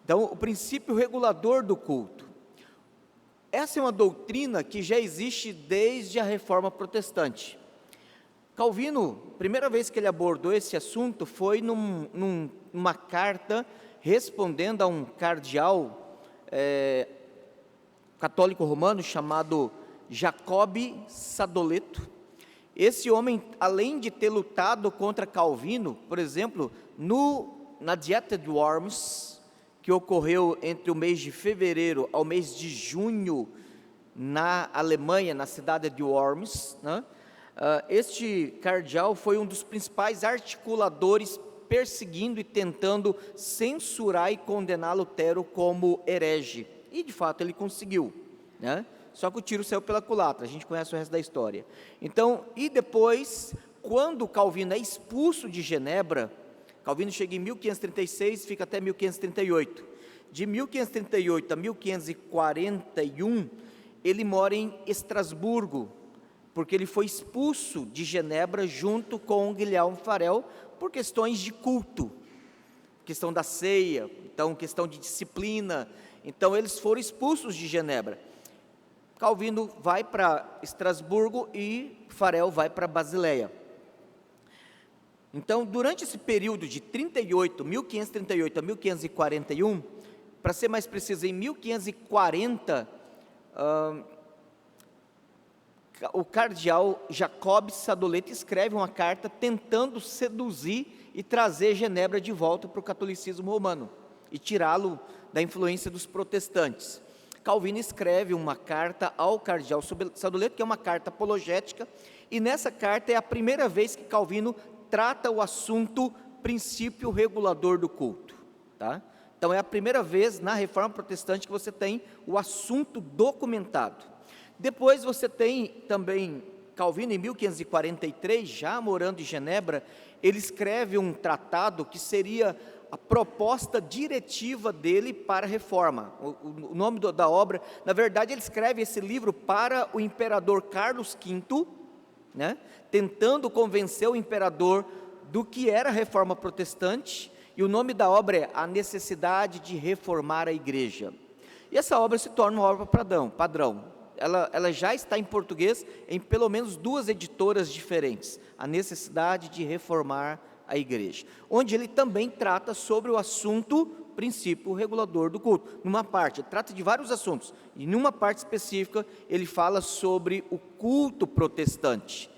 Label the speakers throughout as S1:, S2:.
S1: Então, o princípio regulador do culto. Essa é uma doutrina que já existe desde a Reforma Protestante. Calvino, primeira vez que ele abordou esse assunto foi numa carta respondendo a um cardeal católico romano chamado Jacobe Sadoleto. Esse homem, além de ter lutado contra Calvino, por exemplo, na Dieta de Worms, que ocorreu entre o mês de fevereiro ao mês de junho, na Alemanha, na cidade de Worms, né? Este cardeal foi um dos principais articuladores, perseguindo e tentando censurar e condenar Lutero como herege, e de fato ele conseguiu, né? Só que o tiro saiu pela culatra, a gente conhece o resto da história. Então, e depois, quando Calvino é expulso de Genebra, Calvino chega em 1536, fica até 1538. De 1538 a 1541, ele mora em Estrasburgo, porque ele foi expulso de Genebra junto com Guilherme Farel por questões de culto, questão da ceia, então questão de disciplina. Então eles foram expulsos de Genebra. Calvino vai para Estrasburgo e Farel vai para Basileia. Então, durante esse período de 1538 a 1541, para ser mais preciso, em 1540, o cardeal Jacob Sadoleto escreve uma carta tentando seduzir e trazer Genebra de volta para o catolicismo romano e tirá-lo da influência dos protestantes. Calvino escreve uma carta ao cardeal Sadoleto, que é uma carta apologética, e nessa carta é a primeira vez que Calvino trata o assunto princípio regulador do culto, tá? Então é a primeira vez na Reforma Protestante que você tem o assunto documentado. Depois você tem também Calvino, em 1543, já morando em Genebra, ele escreve um tratado que seria a proposta diretiva dele para a reforma. O nome da obra, na verdade, ele escreve esse livro para o imperador Carlos V, né, tentando convencer o imperador do que era a reforma protestante, e o nome da obra é A Necessidade de Reformar a Igreja. E essa obra se torna uma obra padrão. Ela já está em português em pelo menos 2 editoras diferentes, A Necessidade de Reformar a Igreja, onde ele também trata sobre o assunto princípio regulador do culto. Numa parte, ele trata de vários assuntos, e numa parte específica, ele fala sobre o culto protestante,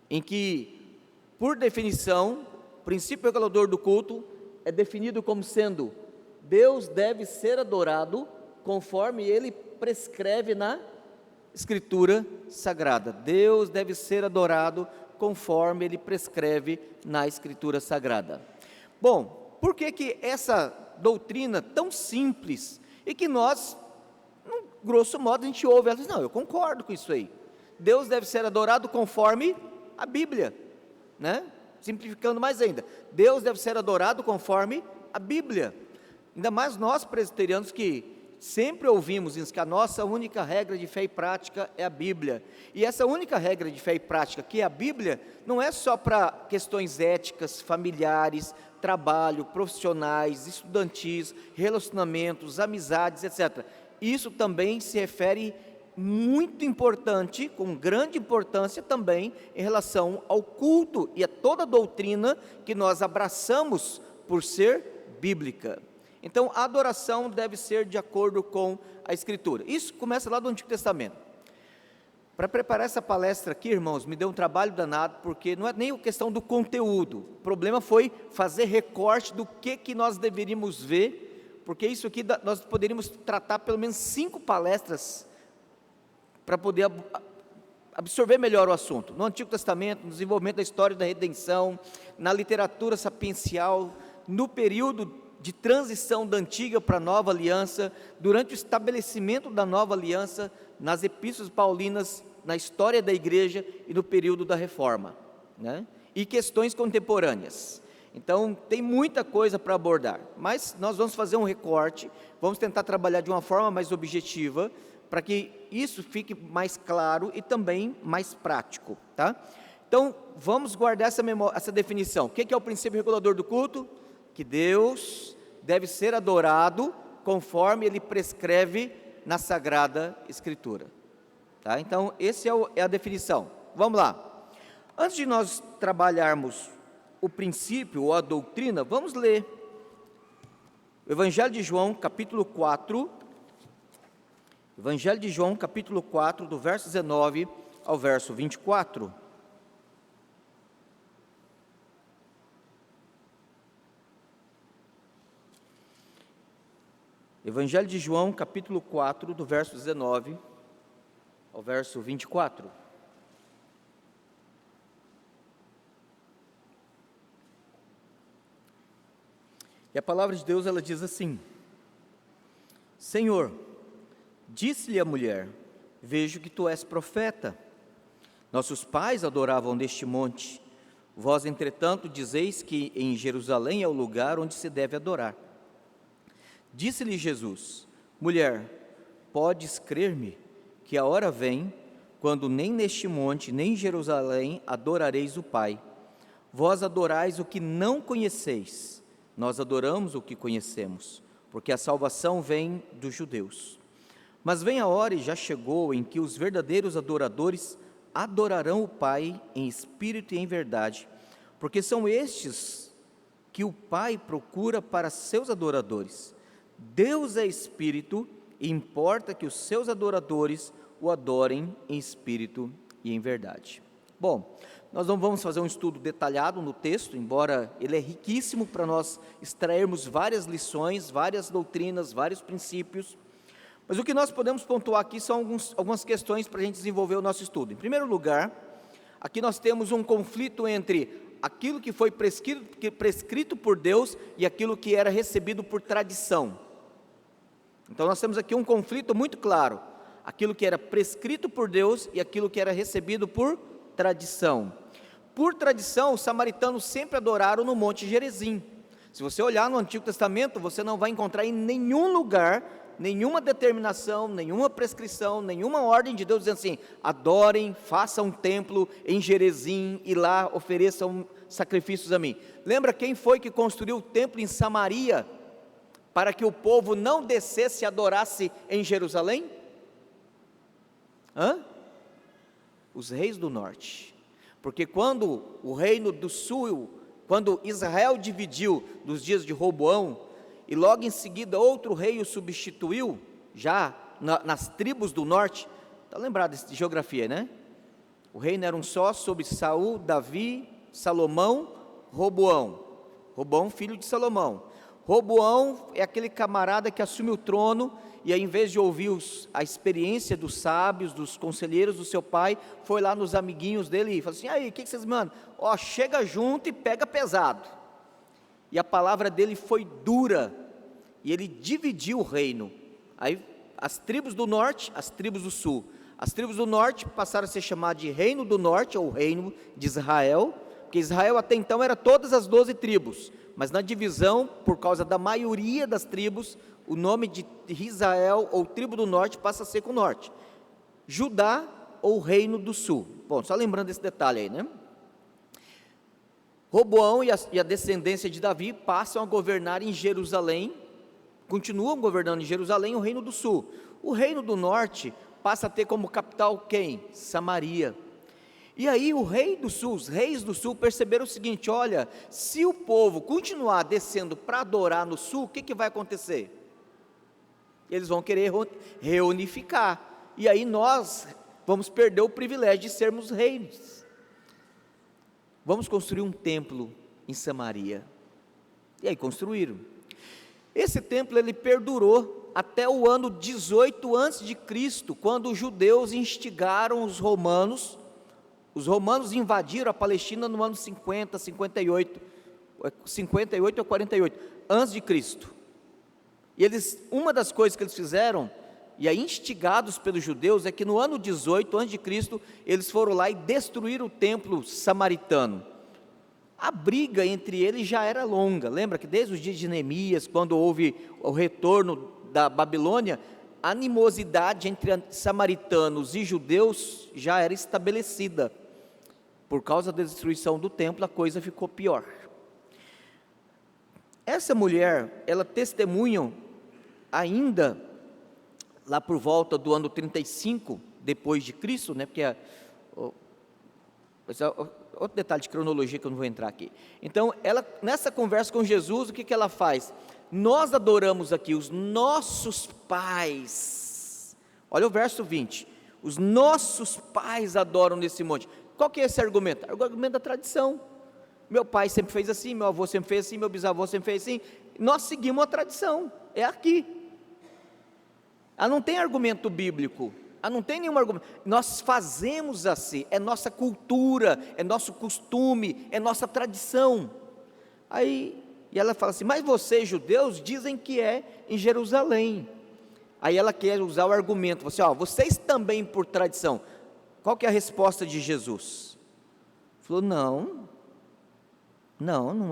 S1: em que, por definição, o princípio regulador do culto é definido como sendo: Deus deve ser adorado conforme ele prescreve na Escritura Sagrada. Deus deve ser adorado conforme ele prescreve na Escritura Sagrada. Bom, por que essa doutrina tão simples, e que nós, grosso modo, a gente ouve, ela diz: não, eu concordo com isso aí, Deus deve ser adorado conforme a Bíblia, né? Simplificando mais ainda, Deus deve ser adorado conforme a Bíblia. Ainda mais nós presbiterianos que sempre ouvimos isso, que a nossa única regra de fé e prática é a Bíblia. E essa única regra de fé e prática, que é a Bíblia, não é só para questões éticas, familiares, trabalho, profissionais, estudantis, relacionamentos, amizades, etc. Isso também se refere muito importante, com grande importância também, em relação ao culto e a toda a doutrina que nós abraçamos por ser bíblica. Então, a adoração deve ser de acordo com a Escritura. Isso começa lá do Antigo Testamento. Para preparar essa palestra aqui, irmãos, me deu um trabalho danado, porque não é nem a questão do conteúdo. O problema foi fazer recorte do que nós deveríamos ver, porque isso aqui nós poderíamos tratar pelo menos 5 palestras para poder absorver melhor o assunto. No Antigo Testamento, no desenvolvimento da história da redenção, na literatura sapiencial, no período de transição da antiga para a nova aliança, durante o estabelecimento da nova aliança, nas epístolas paulinas, na história da igreja e no período da reforma, né? E questões contemporâneas. Então, tem muita coisa para abordar, mas nós vamos fazer um recorte, vamos tentar trabalhar de uma forma mais objetiva, para que isso fique mais claro e também mais prático, tá? Então, vamos guardar essa definição. O que é o princípio regulador do culto? Que Deus deve ser adorado conforme ele prescreve na Sagrada Escritura. Tá? Então, essa é a definição. Vamos lá. Antes de nós trabalharmos o princípio ou a doutrina, vamos ler o Evangelho de João, capítulo 4. Evangelho de João, capítulo 4, do verso 19 ao verso 24. Evangelho de João, capítulo 4, do verso 19 ao verso 24. E a palavra de Deus, ela diz assim: Senhor, disse-lhe a mulher, vejo que tu és profeta. Nossos pais adoravam neste monte. Vós, entretanto, dizeis que em Jerusalém é o lugar onde se deve adorar. Disse-lhe Jesus, mulher, podes crer-me que a hora vem, quando nem neste monte, nem em Jerusalém adorareis o Pai. Vós adorais o que não conheceis, nós adoramos o que conhecemos, porque a salvação vem dos judeus. Mas vem a hora, e já chegou, em que os verdadeiros adoradores adorarão o Pai em espírito e em verdade, porque são estes que o Pai procura para seus adoradores. Deus é espírito e importa que os seus adoradores o adorem em espírito e em verdade. Bom, nós não vamos fazer um estudo detalhado no texto, embora ele é riquíssimo para nós extrairmos várias lições, várias doutrinas, vários princípios, mas o que nós podemos pontuar aqui são algumas questões para a gente desenvolver o nosso estudo. Em primeiro lugar, aqui nós temos um conflito entre aquilo que foi prescrito por Deus e aquilo que era recebido por tradição. Então nós temos aqui um conflito muito claro, aquilo que era prescrito por Deus e aquilo que era recebido por tradição. Por tradição, os samaritanos sempre adoraram no Monte Gerizim. Se você olhar no Antigo Testamento, você não vai encontrar em nenhum lugar nenhuma determinação, nenhuma prescrição, nenhuma ordem de Deus dizendo assim: adorem, façam um templo em Gerizim e lá ofereçam sacrifícios a mim. Lembra quem foi que construiu o templo em Samaria para que o povo não descesse e adorasse em Jerusalém? Os reis do norte. Porque quando o reino do sul, quando Israel dividiu nos dias de Roboão, e logo em seguida outro rei o substituiu, já nas tribos do norte, está lembrado de geografia, né? O reino era um só, sobre Saul, Davi, Salomão, Roboão. Roboão, filho de Salomão. Roboão é aquele camarada que assume o trono, e aí, em vez de ouvir a experiência dos sábios, dos conselheiros do seu pai, foi lá nos amiguinhos dele e falou assim: aí, o que vocês mandam? Chega junto e pega pesado. E a palavra dele foi dura, e ele dividiu o reino. Aí as tribos do norte, as tribos do sul. As tribos do norte passaram a ser chamadas de reino do norte, ou reino de Israel, porque Israel até então era todas as 12 tribos, mas na divisão, por causa da maioria das tribos, o nome de Israel, ou tribo do norte, passa a ser com o norte. Judá, ou reino do sul. Bom, só lembrando esse detalhe aí, né? Roboão e a descendência de Davi passam a governar em Jerusalém, continuam governando em Jerusalém o reino do sul. O reino do norte passa a ter como capital quem? Samaria. E aí os reis do sul perceberam o seguinte: olha, se o povo continuar descendo para adorar no sul, o que vai acontecer? Eles vão querer reunificar, e aí nós vamos perder o privilégio de sermos reis. Vamos construir um templo em Samaria. E aí construíram. Esse templo ele perdurou até o ano 18 a.C., quando os judeus instigaram os romanos. Os romanos invadiram a Palestina no ano 58 ou 48 a.C. E uma das coisas que eles fizeram, e aí instigados pelos judeus, é que no ano 18 a.C., eles foram lá e destruíram o templo samaritano. A briga entre eles já era longa. Lembra que desde os dias de Neemias, quando houve o retorno da Babilônia, a animosidade entre samaritanos e judeus já era estabelecida. Por causa da destruição do templo, a coisa ficou pior. essa mulher, ela testemunha ainda lá por volta do ano 35 depois de Cristo, né? Porque outro detalhe de cronologia que eu não vou entrar aqui. Então, ela nessa conversa com Jesus, o que ela faz? Nós adoramos aqui os nossos pais. Olha o verso 20. Os nossos pais adoram nesse monte. Qual que é esse argumento? O argumento da tradição. Meu pai sempre fez assim, meu avô sempre fez assim, meu bisavô sempre fez assim. Nós seguimos a tradição. É aqui. Não tem argumento bíblico. Não tem nenhum argumento. Nós fazemos assim. É nossa cultura, é nosso costume, é nossa tradição. Aí, e ela fala assim: mas vocês, judeus, dizem que é em Jerusalém. Aí ela quer usar o argumento, você, vocês também por tradição. Qual que é a resposta de Jesus? Falou: não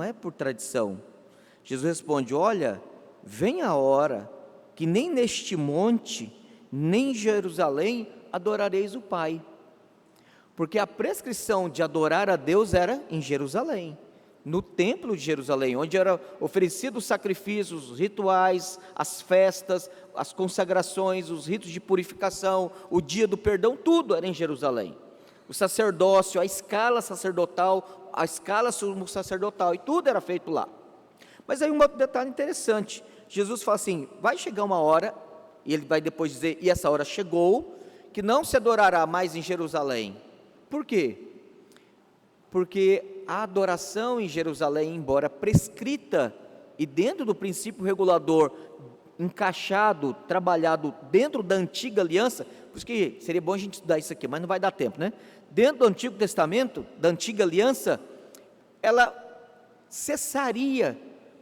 S1: é por tradição. Jesus responde: olha, vem a hora que nem neste monte, nem em Jerusalém adorareis o Pai. Porque a prescrição de adorar a Deus era em Jerusalém, no templo de Jerusalém, onde eram oferecidos os sacrifícios, os rituais, as festas, as consagrações, os ritos de purificação, o dia do perdão, tudo era em Jerusalém. O sacerdócio, a escala sacerdotal, a escala sumo sacerdotal, e tudo era feito lá. Mas aí um outro detalhe interessante, Jesus fala assim: vai chegar uma hora, e ele vai depois dizer, e essa hora chegou, que não se adorará mais em Jerusalém. Por quê? Porque a adoração em Jerusalém, embora prescrita e dentro do princípio regulador, encaixado, trabalhado dentro da antiga aliança, por isso que seria bom a gente estudar isso aqui, mas não vai dar tempo, né? Dentro do Antigo Testamento, da antiga aliança, ela cessaria.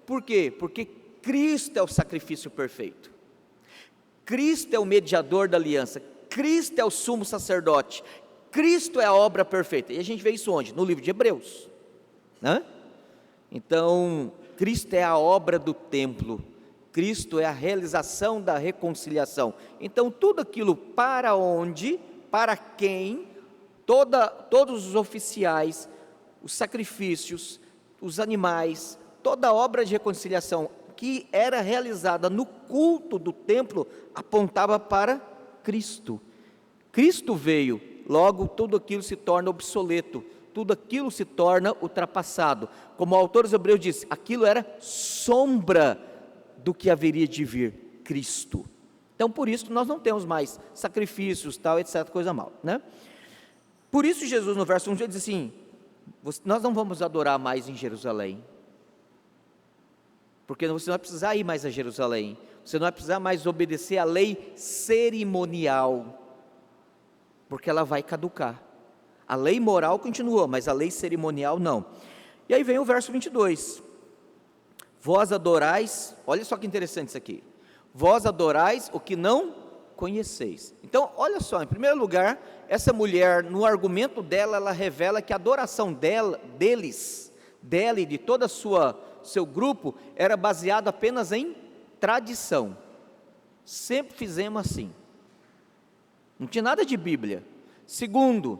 S1: Por quê? Porque Cristo é o sacrifício perfeito, Cristo é o mediador da aliança, Cristo é o sumo sacerdote, Cristo é a obra perfeita. E a gente vê isso onde? No livro de Hebreus, né? Então, Cristo é a obra do templo, Cristo é a realização da reconciliação. Então, tudo aquilo para onde, para quem, todos os oficiais, os sacrifícios, os animais, toda a obra de reconciliação que era realizada no culto do templo, apontava para Cristo. Cristo veio, logo tudo aquilo se torna obsoleto, tudo aquilo se torna ultrapassado. Como o autor dos Hebreus disse, aquilo era sombra do que haveria de vir, Cristo. Então, por isso que nós não temos mais sacrifícios, tal, etc, coisa mal, né? Por isso Jesus, no verso 1, ele diz assim: nós não vamos adorar mais em Jerusalém, porque você não vai precisar ir mais a Jerusalém, você não vai precisar mais obedecer à lei cerimonial, porque ela vai caducar. A lei moral continua, mas a lei cerimonial não. E aí vem o verso 22, vós adorais, olha só que interessante isso aqui, vós adorais o que não conheceis. Então, olha só, em primeiro lugar, essa mulher, no argumento dela, ela revela que a adoração dela e de toda seu grupo, era baseado apenas em tradição. Sempre fizemos assim, não tinha nada de Bíblia. Segundo,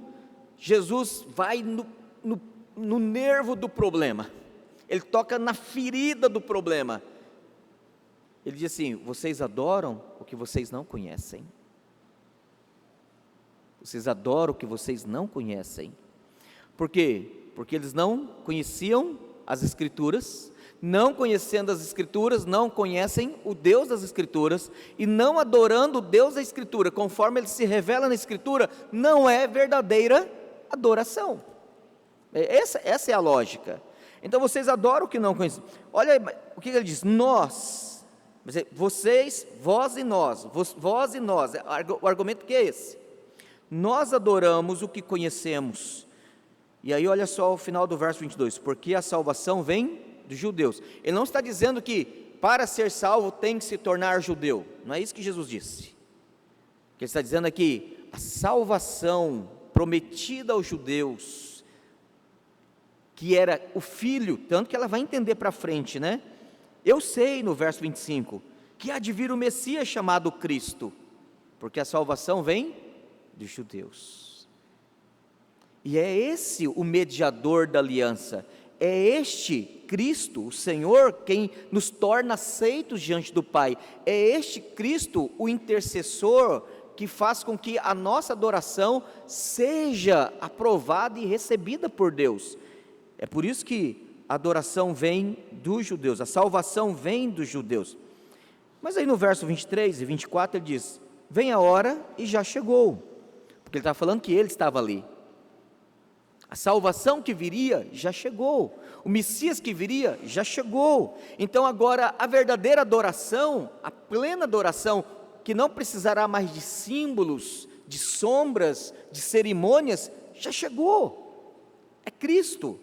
S1: Jesus vai no nervo do problema, ele toca na ferida do problema. Ele diz assim: vocês adoram o que vocês não conhecem. Vocês adoram o que vocês não conhecem. Por quê? Porque eles não conheciam as Escrituras, não conhecendo as Escrituras, não conhecem o Deus das Escrituras, e não adorando o Deus da Escritura, conforme ele se revela na Escritura, não é verdadeira adoração. Essa é a lógica. Então vocês adoram o que não conhecem. Olha o que ele diz: nós, vocês, vós e nós, vós e nós, o argumento que é esse? Nós adoramos o que conhecemos. E aí olha só o final do verso 22, porque a salvação vem dos judeus. Ele não está dizendo que para ser salvo tem que se tornar judeu, não é isso que Jesus disse. O que ele está dizendo é que a salvação prometida aos judeus, que era o Filho, tanto que ela vai entender para frente, né? Eu sei, no verso 25, que há de vir o Messias chamado Cristo, porque a salvação vem dos judeus. E é esse o mediador da aliança, é este Cristo, o Senhor, quem nos torna aceitos diante do Pai. É este Cristo, o intercessor, que faz com que a nossa adoração seja aprovada e recebida por Deus. É por isso que a adoração vem dos judeus, a salvação vem dos judeus. Mas aí no verso 23 e 24 ele diz: vem a hora e já chegou, porque ele está falando que ele estava ali. A salvação que viria já chegou, o Messias que viria já chegou. Então agora a verdadeira adoração, a plena adoração, que não precisará mais de símbolos, de sombras, de cerimônias, já chegou. É Cristo,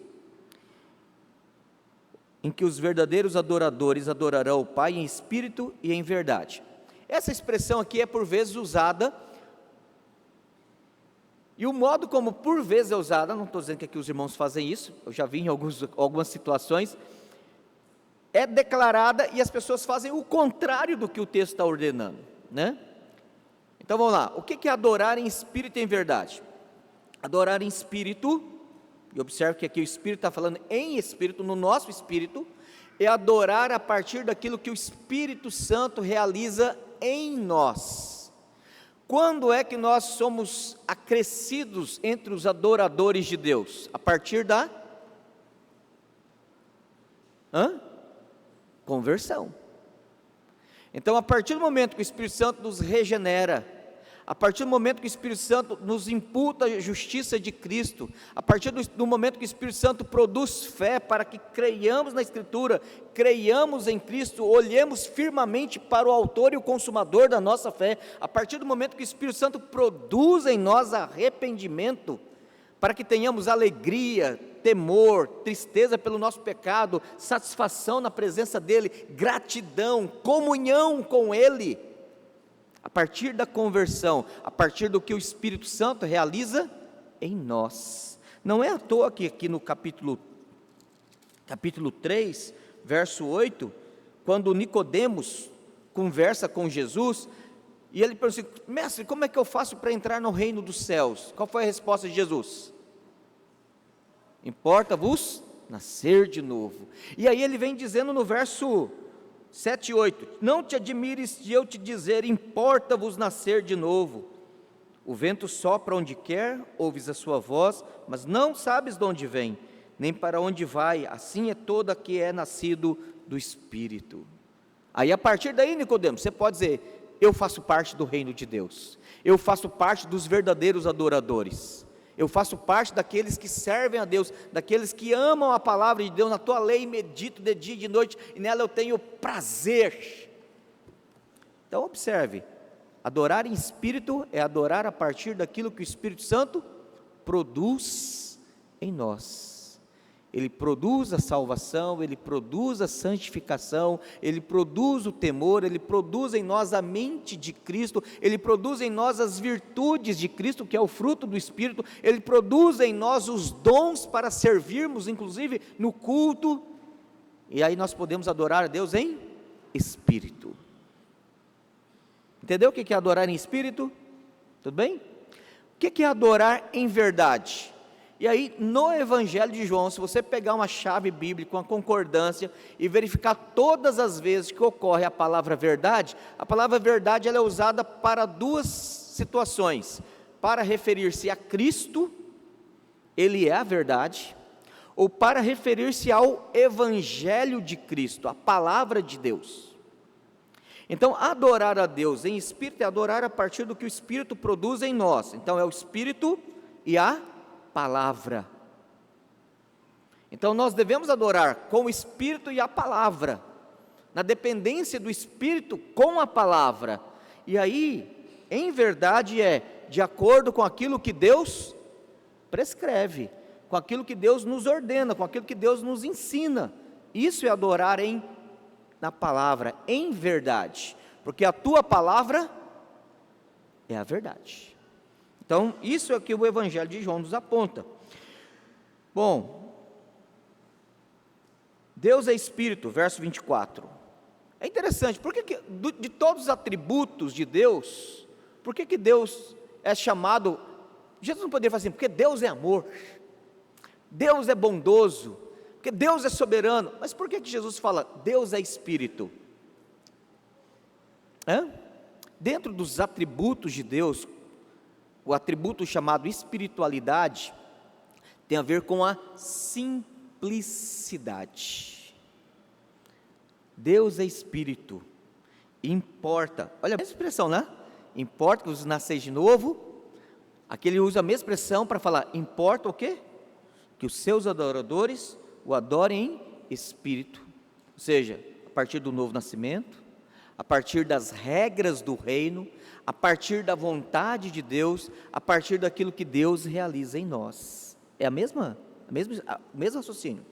S1: em que os verdadeiros adoradores adorarão o Pai em espírito e em verdade. Essa expressão aqui é por vezes usada, e o modo como por vezes é usada, não estou dizendo que aqui os irmãos fazem isso, eu já vi em algumas situações, é declarada e as pessoas fazem o contrário do que o texto está ordenando, né? Então vamos lá, o que é adorar em espírito e em verdade? Adorar em espírito, e observe que aqui o Espírito está falando em espírito, no nosso espírito, é adorar a partir daquilo que o Espírito Santo realiza em nós. Quando é que nós somos acrescidos entre os adoradores de Deus? A partir da conversão. Então, a partir do momento que o Espírito Santo nos regenera, a partir do momento que o Espírito Santo nos imputa a justiça de Cristo, a partir do momento que o Espírito Santo produz fé para que creiamos na Escritura, creiamos em Cristo, olhemos firmemente para o autor e o consumador da nossa fé, a partir do momento que o Espírito Santo produz em nós arrependimento, para que tenhamos alegria, temor, tristeza pelo nosso pecado, satisfação na presença dEle, gratidão, comunhão com Ele, a partir da conversão, a partir do que o Espírito Santo realiza em nós. Não é à toa que aqui no capítulo 3, verso 8, quando Nicodemos conversa com Jesus, e ele pergunta assim: mestre, como é que eu faço para entrar no reino dos céus? Qual foi a resposta de Jesus? Importa-vos nascer de novo. E aí ele vem dizendo no verso 7 e 8, não te admires de eu te dizer, importa-vos nascer de novo. O vento sopra onde quer, ouves a sua voz, mas não sabes de onde vem, nem para onde vai, assim é toda que é nascido do Espírito. Aí a partir daí, Nicodemos, você pode dizer: eu faço parte do reino de Deus, eu faço parte dos verdadeiros adoradores, eu faço parte daqueles que servem a Deus, daqueles que amam a palavra de Deus, na tua lei medito de dia e de noite, e nela eu tenho prazer. Então observe, adorar em espírito é adorar a partir daquilo que o Espírito Santo produz em nós. Ele produz a salvação, Ele produz a santificação, Ele produz o temor, Ele produz em nós a mente de Cristo, Ele produz em nós as virtudes de Cristo, que é o fruto do Espírito, Ele produz em nós os dons para servirmos, inclusive no culto, e aí nós podemos adorar a Deus em espírito. Entendeu o que é adorar em espírito? Tudo bem? O que é adorar em verdade? E aí, no Evangelho de João, se você pegar uma chave bíblica, uma concordância, e verificar todas as vezes que ocorre a palavra verdade ela é usada para duas situações: para referir-se a Cristo, Ele é a verdade, ou para referir-se ao Evangelho de Cristo, a palavra de Deus. Então, adorar a Deus em espírito é adorar a partir do que o Espírito produz em nós. Então, é o Espírito e a palavra. Então nós devemos adorar com o Espírito e a palavra, na dependência do Espírito com a palavra, e aí, em verdade, é de acordo com aquilo que Deus prescreve, com aquilo que Deus nos ordena, com aquilo que Deus nos ensina. Isso é adorar na palavra, em verdade, porque a tua palavra é a verdade. Então, isso é o que o Evangelho de João nos aponta. Bom, Deus é Espírito, verso 24. É interessante, de todos os atributos de Deus, por que Deus é chamado? Jesus não poderia falar assim, porque Deus é amor, Deus é bondoso, porque Deus é soberano. Mas por que Jesus fala, Deus é Espírito? Dentro dos atributos de Deus, o atributo chamado espiritualidade, tem a ver com a simplicidade. Deus é Espírito, importa, olha a mesma expressão, né? Importa que você nasceis de novo. Aqui ele usa a mesma expressão para falar, importa o quê? Que os seus adoradores o adorem em espírito, ou seja, a partir do novo nascimento, a partir das regras do reino, a partir da vontade de Deus, a partir daquilo que Deus realiza em nós. É o mesmo raciocínio.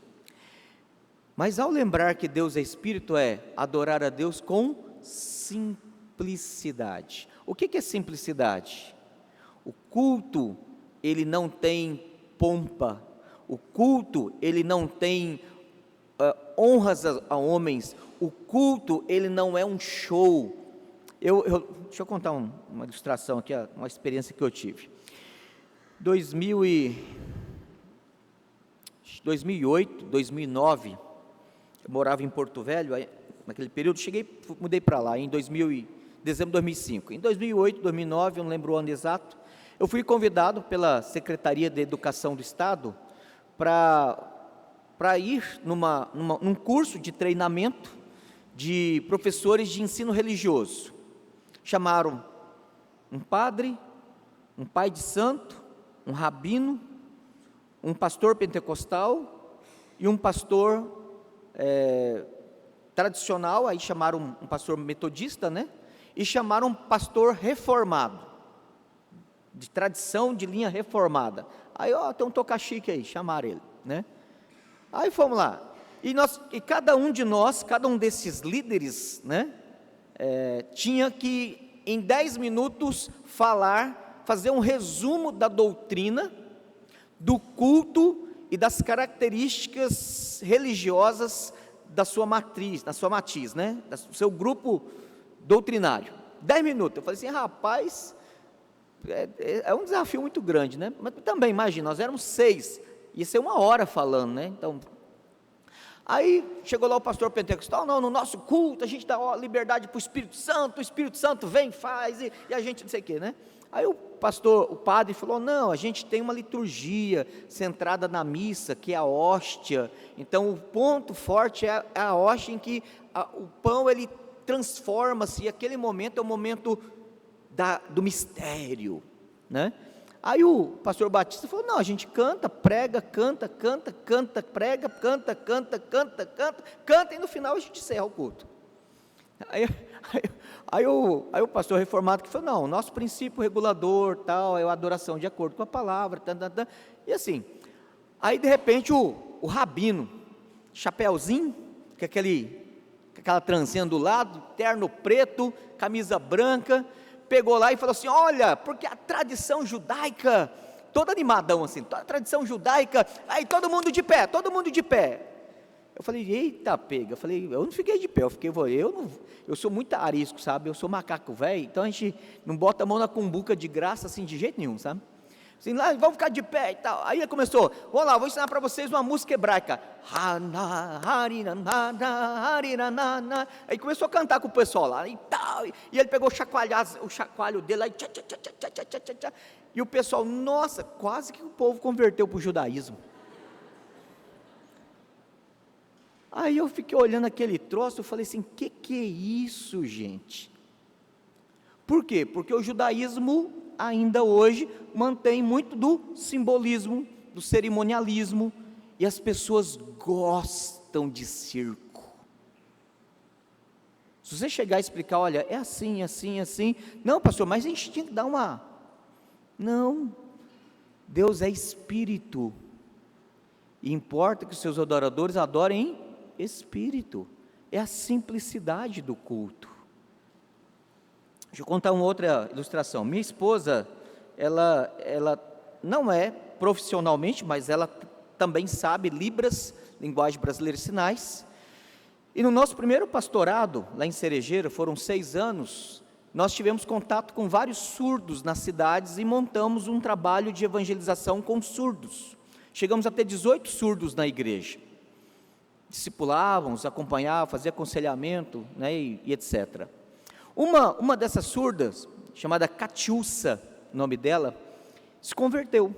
S1: Mas ao lembrar que Deus é Espírito, é adorar a Deus com simplicidade. O que é simplicidade? O culto, ele não tem pompa, o culto, ele não tem honras a homens, o culto, ele não é um show. Deixa eu contar uma ilustração aqui, uma experiência que eu tive. 2008, 2009, eu morava em Porto Velho, naquele período, mudei para lá, em dezembro de 2005. Em 2008, 2009, eu não lembro o ano exato, eu fui convidado pela Secretaria de Educação do Estado para ir num curso de treinamento de professores de ensino religioso. Chamaram um padre, um pai de santo, um rabino, um pastor pentecostal e um pastor tradicional. Aí chamaram um pastor metodista, né? E chamaram um pastor reformado, de tradição, de linha reformada. Aí, tem um toca-chique aí, chamaram ele, né? Aí fomos lá, e cada um de nós, cada um desses líderes, né, tinha que, em 10 minutos, fazer um resumo da doutrina, do culto e das características religiosas da sua matiz, né, do seu grupo doutrinário. 10 minutos, eu falei assim, rapaz, é um desafio muito grande, né, mas também, imagina, nós éramos 6, ia ser 1 hora falando, né, então, aí chegou lá o pastor pentecostal, não, no nosso culto a gente dá liberdade para o Espírito Santo vem, faz, e a gente não sei o que, né, aí o padre falou, não, a gente tem uma liturgia centrada na missa, que é a hóstia, então o ponto forte é a hóstia, em que o pão ele transforma-se, e aquele momento é o momento do mistério, né, aí o pastor Batista falou, não, a gente canta, prega, canta, prega, canta, e no final a gente encerra o culto. Aí o pastor reformado que falou, não, o nosso princípio regulador, tal, é a adoração de acordo com a palavra, e assim, aí de repente o rabino, chapéuzinho, com aquela trancinha do lado, terno preto, camisa branca, pegou lá e falou assim, olha, porque a tradição judaica, todo animadão assim, toda a tradição judaica, aí todo mundo de pé, eu falei, eita pega, eu não fiquei de pé, eu sou muito arisco, sabe, eu sou macaco velho, então a gente não bota a mão na cumbuca de graça assim, de jeito nenhum, sabe, assim, lá, vamos ficar de pé e tal, aí ele começou, vamos lá, vou ensinar para vocês uma música hebraica, aí começou a cantar com o pessoal lá, e tal, e ele pegou o chacoalho dele, aí, e o pessoal, nossa, quase que o povo converteu para o judaísmo. Aí eu fiquei olhando aquele troço, eu falei assim, que é isso, gente? Por quê? Porque o judaísmo, ainda hoje, mantém muito do simbolismo, do cerimonialismo, e as pessoas gostam de circo. Se você chegar e explicar, olha, é assim, assim, assim, não pastor, mas a gente tinha que dar não, Deus é Espírito, e importa que os seus adoradores adorem em Espírito, é a simplicidade do culto. Deixa eu contar uma outra ilustração. Minha esposa, ela não é profissionalmente, mas ela também sabe Libras, linguagem brasileira de sinais, e no nosso primeiro pastorado, lá em Cerejeira, foram 6 anos, nós tivemos contato com vários surdos nas cidades e montamos um trabalho de evangelização com surdos, chegamos a ter 18 surdos na igreja, discipulavam, os acompanhavam, faziam aconselhamento, né, e etc. Uma dessas surdas, chamada Catiúcia, o nome dela, se converteu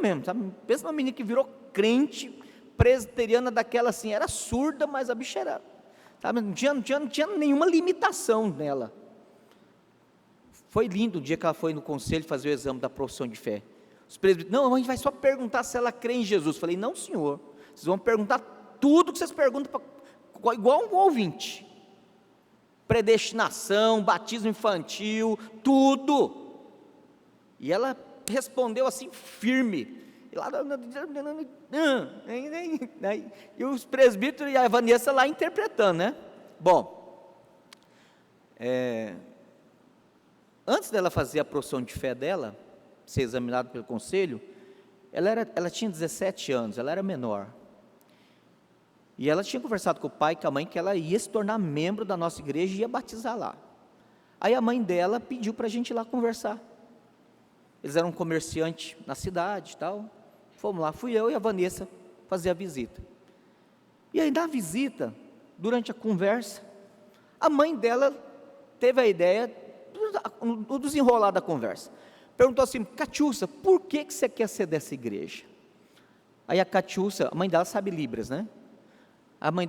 S1: mesmo, sabe? Pensa numa menina que virou crente, presbiteriana daquela assim, era surda, mas a bicha era, sabe? Não tinha nenhuma limitação nela. Foi lindo o dia que ela foi no conselho fazer o exame da profissão de fé. Os presbíteros, não, a gente vai só perguntar se ela crê em Jesus. Falei, não senhor, vocês vão perguntar tudo que vocês perguntam, igual um ouvinte, predestinação, batismo infantil, tudo. E ela respondeu assim firme, e os presbíteros e a Vanessa lá interpretando, né? Bom, antes dela fazer a profissão de fé dela, ser examinada pelo conselho, ela tinha 17 anos, ela era menor, e ela tinha conversado com o pai e com a mãe que ela ia se tornar membro da nossa igreja e ia batizar lá. Aí a mãe dela pediu para a gente ir lá conversar. Eles eram um comerciante na cidade e tal. Fomos lá, fui eu e a Vanessa fazer a visita. E aí na visita, durante a conversa, a mãe dela teve a ideia, no desenrolar da conversa, perguntou assim, Catiúcia, por que você quer ser dessa igreja? Aí a Catiúcia, a mãe dela sabe Libras, né?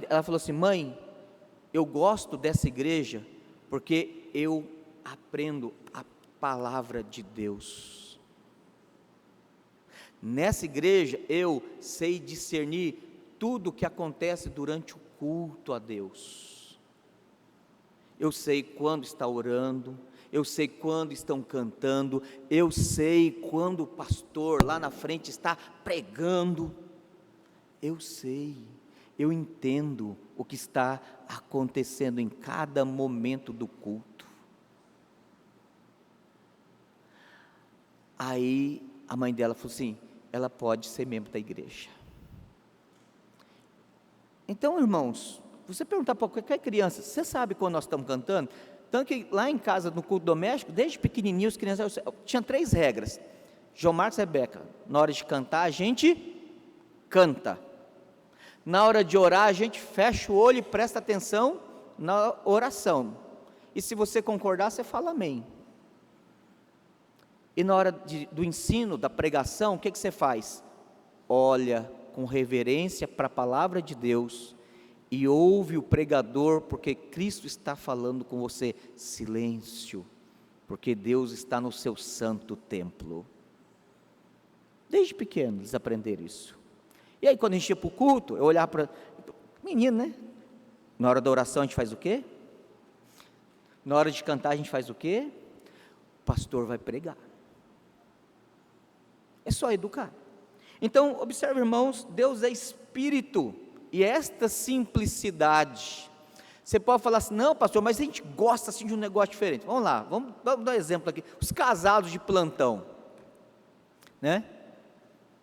S1: Ela falou assim, mãe, eu gosto dessa igreja porque eu aprendo a palavra de Deus. Nessa igreja eu sei discernir tudo o que acontece durante o culto a Deus. Eu sei quando está orando, eu sei quando estão cantando, eu sei quando o pastor lá na frente está pregando. Eu sei, eu entendo o que está acontecendo em cada momento do culto. Aí a mãe dela falou assim, ela pode ser membro da igreja. Então, irmãos, você perguntar para qualquer criança, você sabe quando nós estamos cantando? Tanto que lá em casa, no culto doméstico, desde pequenininho, as crianças, tinha 3 regras. João Marcos e Rebeca, na hora de cantar, a gente canta. Na hora de orar, a gente fecha o olho e presta atenção na oração. E se você concordar, você fala amém. E na hora do ensino, da pregação, o que você faz? Olha com reverência para a palavra de Deus e ouve o pregador, porque Cristo está falando com você. Silêncio, porque Deus está no seu santo templo. Desde pequeno eles aprenderam isso. E aí quando a gente ia para o culto, eu olhava para... Menino, né? Na hora da oração a gente faz o quê? Na hora de cantar a gente faz o quê? O pastor vai pregar. É só educar. Então, observe, irmãos, Deus é Espírito, e esta simplicidade, você pode falar assim, não pastor, mas a gente gosta assim de um negócio diferente. Vamos lá, vamos dar um exemplo aqui, os casados de plantão, né?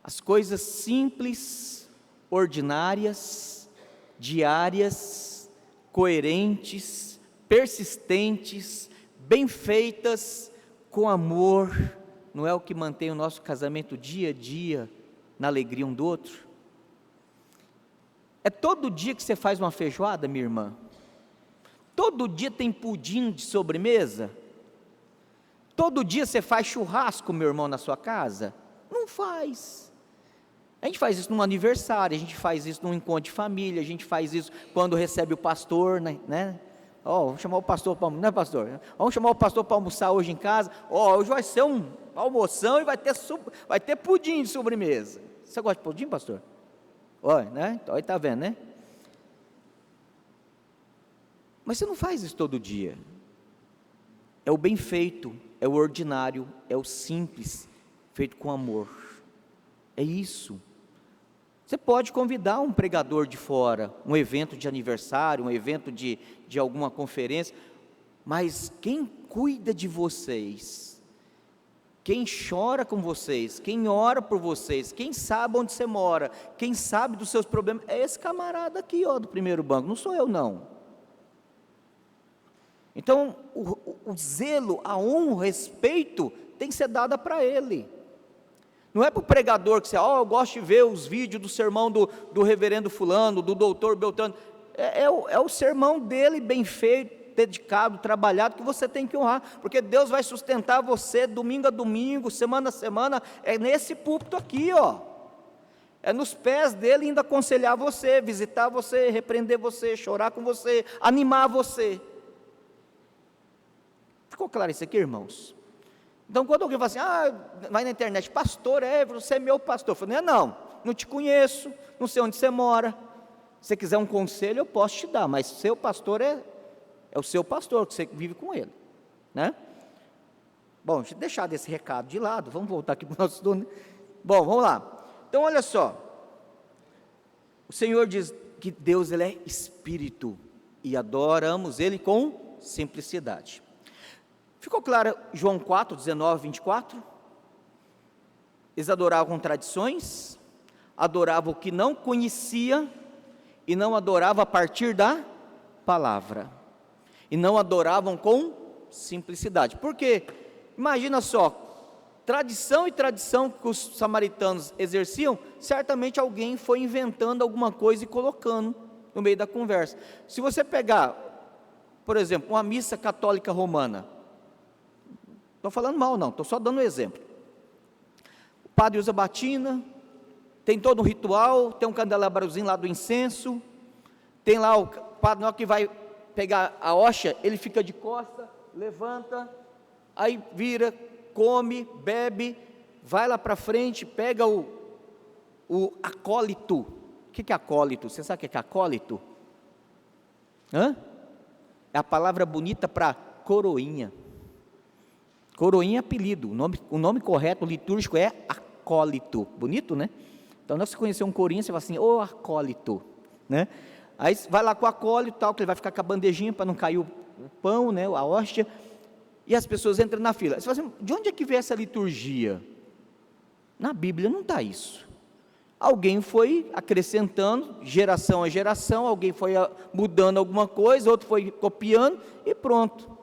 S1: As coisas simples, ordinárias, diárias, coerentes, persistentes, bem feitas, com amor, não é o que mantém o nosso casamento dia a dia, na alegria um do outro? É todo dia que você faz uma feijoada, minha irmã? Todo dia tem pudim de sobremesa? Todo dia você faz churrasco, meu irmão, na sua casa? Não faz. A gente faz isso num aniversário, a gente faz isso num encontro de família, a gente faz isso quando recebe o pastor, né? Vamos chamar o pastor para almoçar, não é pastor? Vamos chamar o pastor para almoçar hoje em casa. Hoje vai ser um almoção e vai ter pudim de sobremesa. Você gosta de pudim, pastor? Olha, né? Olha, está vendo, né? Mas você não faz isso todo dia. É o bem feito, é o ordinário, é o simples, feito com amor. É isso. Você pode convidar um pregador de fora, um evento de aniversário, um evento de alguma conferência, mas quem cuida de vocês, quem chora com vocês, quem ora por vocês, quem sabe onde você mora, quem sabe dos seus problemas, é esse camarada aqui, do primeiro banco, não sou eu não. Então, o zelo, a honra, o respeito, tem que ser dada para ele. Não é para o pregador que você, eu gosto de ver os vídeos do sermão do reverendo fulano, do doutor Beltrano. É o sermão dele bem feito, dedicado, trabalhado, que você tem que honrar, porque Deus vai sustentar você domingo a domingo, semana a semana, é nesse púlpito aqui, é nos pés dele ainda aconselhar você, visitar você, repreender você, chorar com você, animar você. Ficou claro isso aqui, irmãos? Então, quando alguém fala assim, vai na internet, pastor, você é meu pastor. Eu falo, não te conheço, não sei onde você mora. Se você quiser um conselho, eu posso te dar, mas seu pastor é o seu pastor, que você vive com ele, né? Bom, deixa eu deixar desse recado de lado, vamos voltar aqui para o nosso estudo, né? Bom, vamos lá. Então, olha só, o Senhor diz que Deus, Ele é Espírito, e adoramos Ele com simplicidade. Ficou claro João 4, 19, 24? Eles adoravam com tradições, adoravam o que não conhecia, e não adoravam a partir da palavra, e não adoravam com simplicidade. Por quê? Imagina só, tradição e tradição que os samaritanos exerciam, certamente alguém foi inventando alguma coisa e colocando no meio da conversa. Se você pegar, por exemplo, uma missa católica romana, estou falando mal não, estou só dando um exemplo. O padre usa batina, tem todo um ritual, tem um candelabrozinho lá do incenso, tem lá o padre, na hora que vai pegar a hóstia, ele fica de costa, levanta, aí vira, come, bebe, vai lá para frente, pega o acólito. O que é acólito? Você sabe o que é acólito? É a palavra bonita para coroinha. Coroinha é apelido, o nome correto litúrgico é acólito. Bonito, né? Então, se você conhecer um corinho, você fala assim, acólito, né? Aí vai lá com o acólito, tal, que ele vai ficar com a bandejinha para não cair o pão, né, a hóstia, e as pessoas entram na fila. Você fala assim, de onde é que veio essa liturgia? Na Bíblia não está isso. Alguém foi acrescentando, geração a geração, alguém foi mudando alguma coisa, outro foi copiando, e pronto.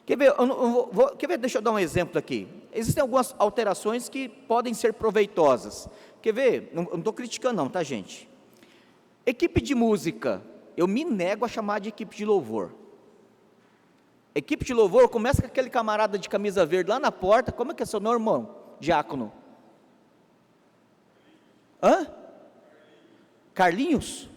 S1: Quer ver, deixa eu dar um exemplo aqui. Existem algumas alterações que podem ser proveitosas. Quer ver? Não estou criticando não, tá, gente? Equipe de música, eu me nego a chamar de equipe de louvor. Equipe de louvor, começa com aquele camarada de camisa verde lá na porta. Como é que é seu nome, irmão? Diácono. Carlinhos?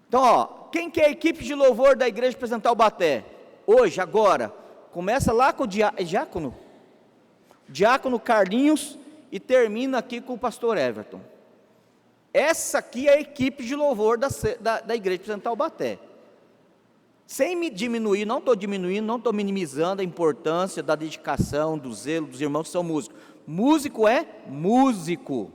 S1: Então, quem que é a equipe de louvor da igreja Presidente Taubaté? Hoje, agora, começa lá com o diácono. Diácono Carlinhos e termina aqui com o pastor Everton. Essa aqui é a equipe de louvor da igreja Presidente Taubaté. Sem me diminuir, não estou diminuindo, não estou minimizando a importância da dedicação, do zelo dos irmãos que são músicos. Músico é músico.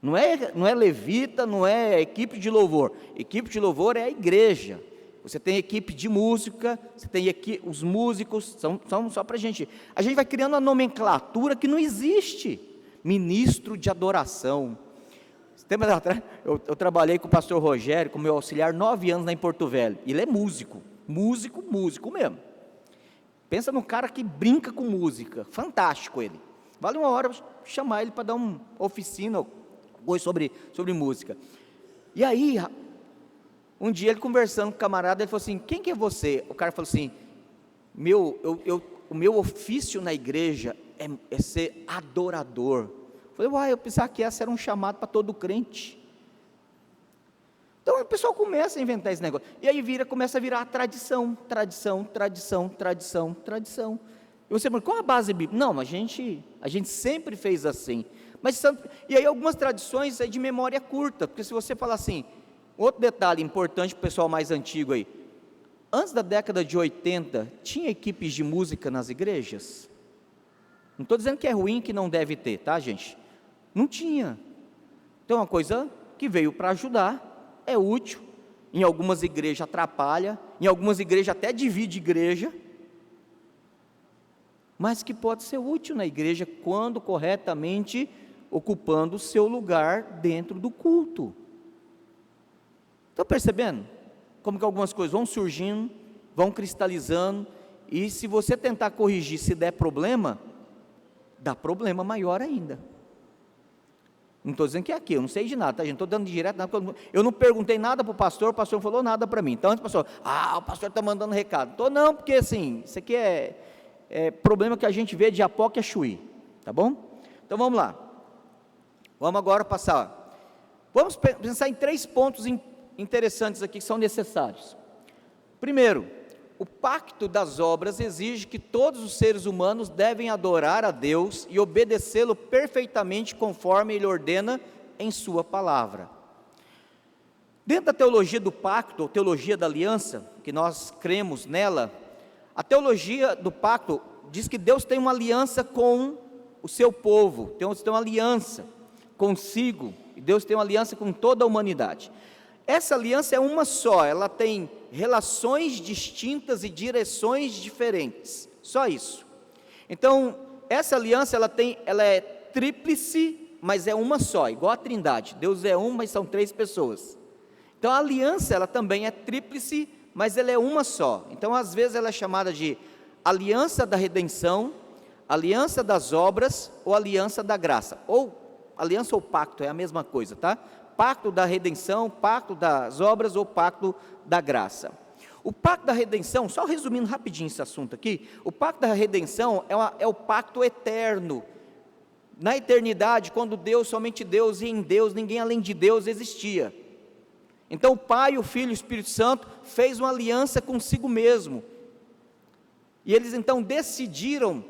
S1: Não é levita, não é equipe de louvor. Equipe de louvor é a igreja. Você tem equipe de música, você tem os músicos, são só para a gente vai criando uma nomenclatura que não existe. Ministro de adoração. Tempo atrás, eu trabalhei com o pastor Rogério, como meu auxiliar, 9 anos lá em Porto Velho. Ele é músico mesmo. Pensa num cara que brinca com música, fantástico ele. Vale uma hora chamar ele para dar uma oficina sobre música. E aí, um dia ele conversando com o camarada, ele falou assim, quem que é você? O cara falou assim, o meu ofício na igreja é ser adorador. Eu falei, eu pensava que essa era um chamado para todo crente. Então o pessoal começa a inventar esse negócio, e aí começa a virar tradição. E você pergunta, qual a base bíblica? Não, a gente sempre fez assim. E aí algumas tradições é de memória curta, porque se você falar assim, outro detalhe importante para o pessoal mais antigo aí, antes da década de 80, tinha equipes de música nas igrejas? Não estou dizendo que é ruim, que não deve ter, tá, gente? Não tinha. Então, uma coisa que veio para ajudar, é útil, em algumas igrejas atrapalha, em algumas igrejas até divide igreja, mas que pode ser útil na igreja, quando corretamente ocupando o seu lugar dentro do culto. Estão percebendo? Como que algumas coisas vão surgindo, vão cristalizando, e se você tentar corrigir, se der problema, dá problema maior ainda. Não estou dizendo que é aqui, eu não sei de nada, tá, gente? Não estou dando direto nada, eu não perguntei nada para o pastor não falou nada para mim. Então, antes o pastor, o pastor está mandando recado. Estou não, porque assim, isso aqui é problema que a gente vê de Apoque a Chuí, tá bom? Então vamos lá. Vamos agora passar. Vamos pensar em 3 pontos interessantes aqui que são necessários. Primeiro, o pacto das obras exige que todos os seres humanos devem adorar a Deus e obedecê-lo perfeitamente conforme Ele ordena em sua palavra. Dentro da teologia do pacto, ou teologia da aliança, que nós cremos nela, a teologia do pacto diz que Deus tem uma aliança com o seu povo, Deus tem uma aliança consigo, e Deus tem uma aliança com toda a humanidade. Essa aliança é uma só, ela tem relações distintas e direções diferentes, só isso. Então, essa aliança ela é tríplice, mas é uma só, igual a Trindade. Deus é um, mas são 3 pessoas. Então, a aliança ela também é tríplice, mas ela é uma só. Então, às vezes ela é chamada de aliança da redenção, aliança das obras ou aliança da graça. Ou aliança ou pacto é a mesma coisa, tá? Pacto da redenção, pacto das obras ou pacto da graça. O pacto da redenção, só resumindo rapidinho esse assunto aqui, o pacto da redenção é o pacto eterno. Na eternidade, quando Deus, somente Deus, e em Deus, ninguém além de Deus existia. Então o Pai, o Filho e o Espírito Santo fez uma aliança consigo mesmo. E eles então decidiram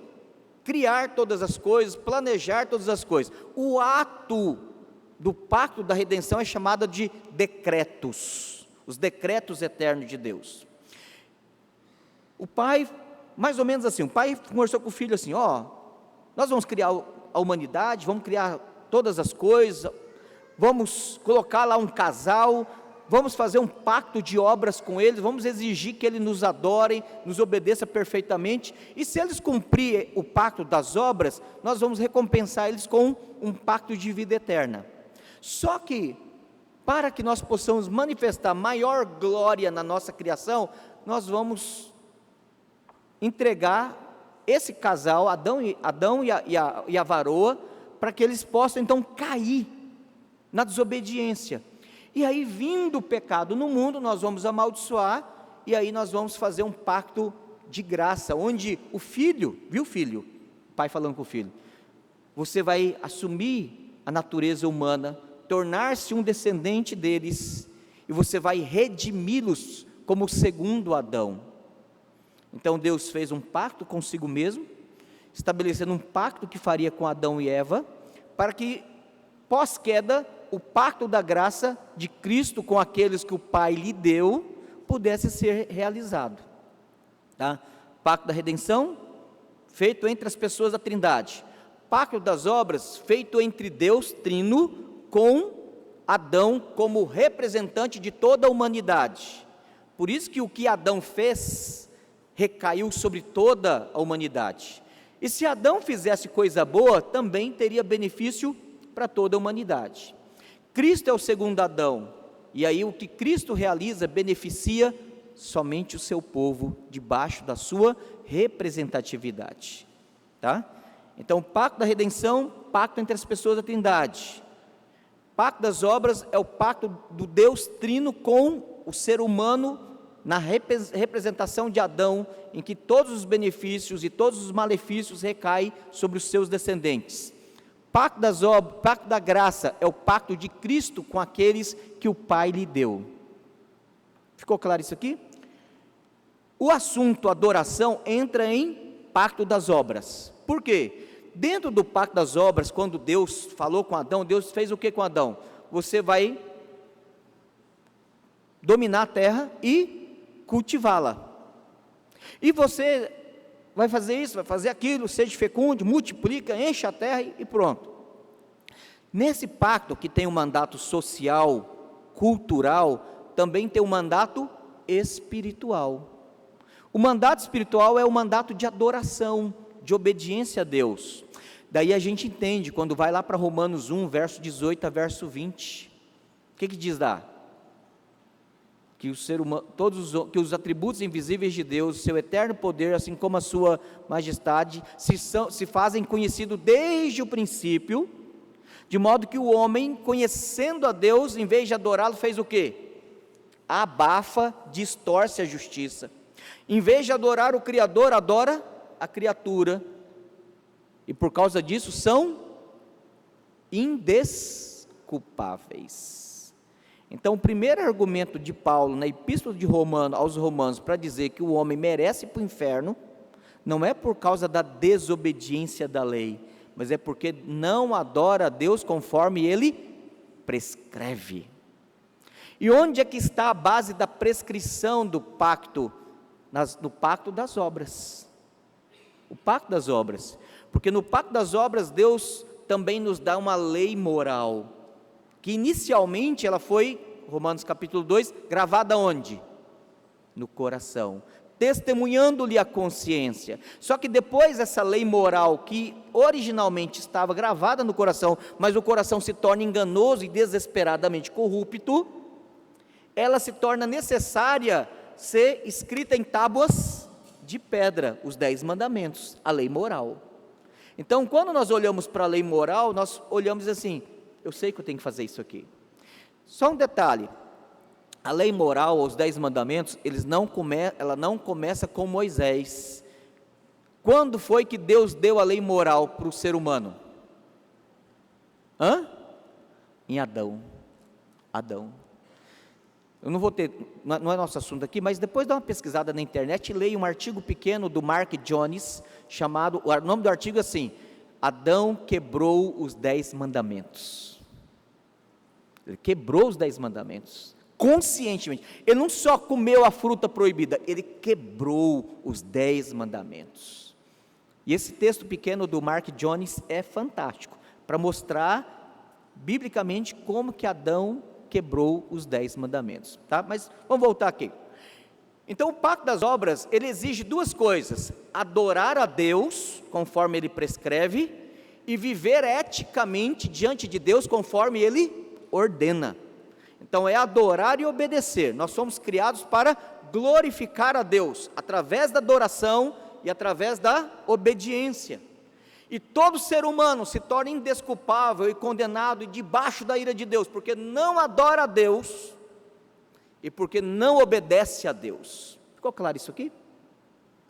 S1: criar todas as coisas, planejar todas as coisas. O ato do pacto da redenção é chamado de decretos, os decretos eternos de Deus. O pai, mais ou menos assim, o pai conversou com o filho assim, nós vamos criar a humanidade, vamos criar todas as coisas, vamos colocar lá um casal, vamos fazer um pacto de obras com eles, vamos exigir que eles nos adorem, nos obedeçam perfeitamente, e se eles cumprirem o pacto das obras, nós vamos recompensar eles com um pacto de vida eterna. Só que, para que nós possamos manifestar maior glória na nossa criação, nós vamos entregar esse casal, Adão e a varoa, para que eles possam então cair na desobediência. E aí, vindo o pecado no mundo, nós vamos amaldiçoar, e aí nós vamos fazer um pacto de graça, onde o filho, viu filho? O pai falando com o filho, você vai assumir a natureza humana, tornar-se um descendente deles, e você vai redimi-los como o segundo Adão. Então Deus fez um pacto consigo mesmo, estabelecendo um pacto que faria com Adão e Eva, para que pós-queda, o pacto da graça de Cristo com aqueles que o Pai lhe deu, pudesse ser realizado. Tá? Pacto da redenção, feito entre as pessoas da Trindade. Pacto das obras, feito entre Deus Trino, com Adão como representante de toda a humanidade. Por isso que o que Adão fez, recaiu sobre toda a humanidade. E se Adão fizesse coisa boa, também teria benefício para toda a humanidade. Cristo é o segundo Adão, e aí o que Cristo realiza beneficia somente o seu povo, debaixo da sua representatividade, tá? Então, o pacto da redenção, pacto entre as pessoas da Trindade. Pacto das obras é o pacto do Deus Trino com o ser humano, na representação de Adão, em que todos os benefícios e todos os malefícios recaem sobre os seus descendentes. Pacto das obras, pacto da graça, é o pacto de Cristo com aqueles que o Pai lhe deu. Ficou claro isso aqui? O assunto adoração entra em pacto das obras. Por quê? Dentro do pacto das obras, quando Deus falou com Adão, Deus fez o que com Adão? Você vai dominar a terra e cultivá-la. E você vai fazer isso, vai fazer aquilo, seja fecundo, multiplica, enche a terra e pronto. Nesse pacto que tem um mandato social, cultural, também tem um mandato espiritual. O mandato espiritual é o mandato de adoração, de obediência a Deus. Daí a gente entende, quando vai lá para Romanos 1, verso 18 a verso 20, o que diz lá? Que o ser humano, que os atributos invisíveis de Deus, seu eterno poder, assim como a sua majestade, se fazem conhecidos desde o princípio, De modo que o homem, conhecendo a Deus, em vez de adorá-lo, fez o quê? Abafa, distorce a justiça. Em vez de adorar o Criador, adora a criatura. E por causa disso são indesculpáveis. Então, o primeiro argumento de Paulo na Epístola aos Romanos para dizer que o homem merece ir para o inferno, não é por causa da desobediência da lei, mas é porque não adora a Deus conforme ele prescreve. E onde é que está a base da prescrição do pacto? No pacto das obras. O pacto das obras. Porque no pacto das obras, Deus também nos dá uma lei moral, que inicialmente ela foi, Romanos capítulo 2, gravada onde? No coração, testemunhando-lhe a consciência. Só que depois essa lei moral, que originalmente estava gravada no coração, mas o coração se torna enganoso e desesperadamente corrupto, ela se torna necessária ser escrita em tábuas de pedra, os 10 mandamentos, a lei moral. Então, quando nós olhamos para a lei moral, nós olhamos assim, eu sei que eu tenho que fazer isso aqui. Só um detalhe, a lei moral, os 10 mandamentos, ela não começa com Moisés. Quando foi que Deus deu a lei moral para o ser humano? Em Adão. Eu não vou ter, não é nosso assunto aqui, mas depois dá uma pesquisada na internet e leia um artigo pequeno do Mark Jones, chamado, o nome do artigo é assim, Adão quebrou os 10 mandamentos. Ele quebrou os 10 mandamentos, conscientemente. Ele não só comeu a fruta proibida, ele quebrou os 10 mandamentos. E esse texto pequeno do Mark Jones é fantástico, para mostrar, biblicamente, como que Adão quebrou os 10 mandamentos, tá? Mas vamos voltar aqui. Então o pacto das obras, ele exige duas coisas: adorar a Deus, conforme ele prescreve, e viver eticamente diante de Deus, conforme ele ordena. Então é adorar e obedecer. Nós somos criados para glorificar a Deus, através da adoração e através da obediência. E todo ser humano se torna indesculpável e condenado e debaixo da ira de Deus, porque não adora a Deus e porque não obedece a Deus. Ficou claro isso aqui?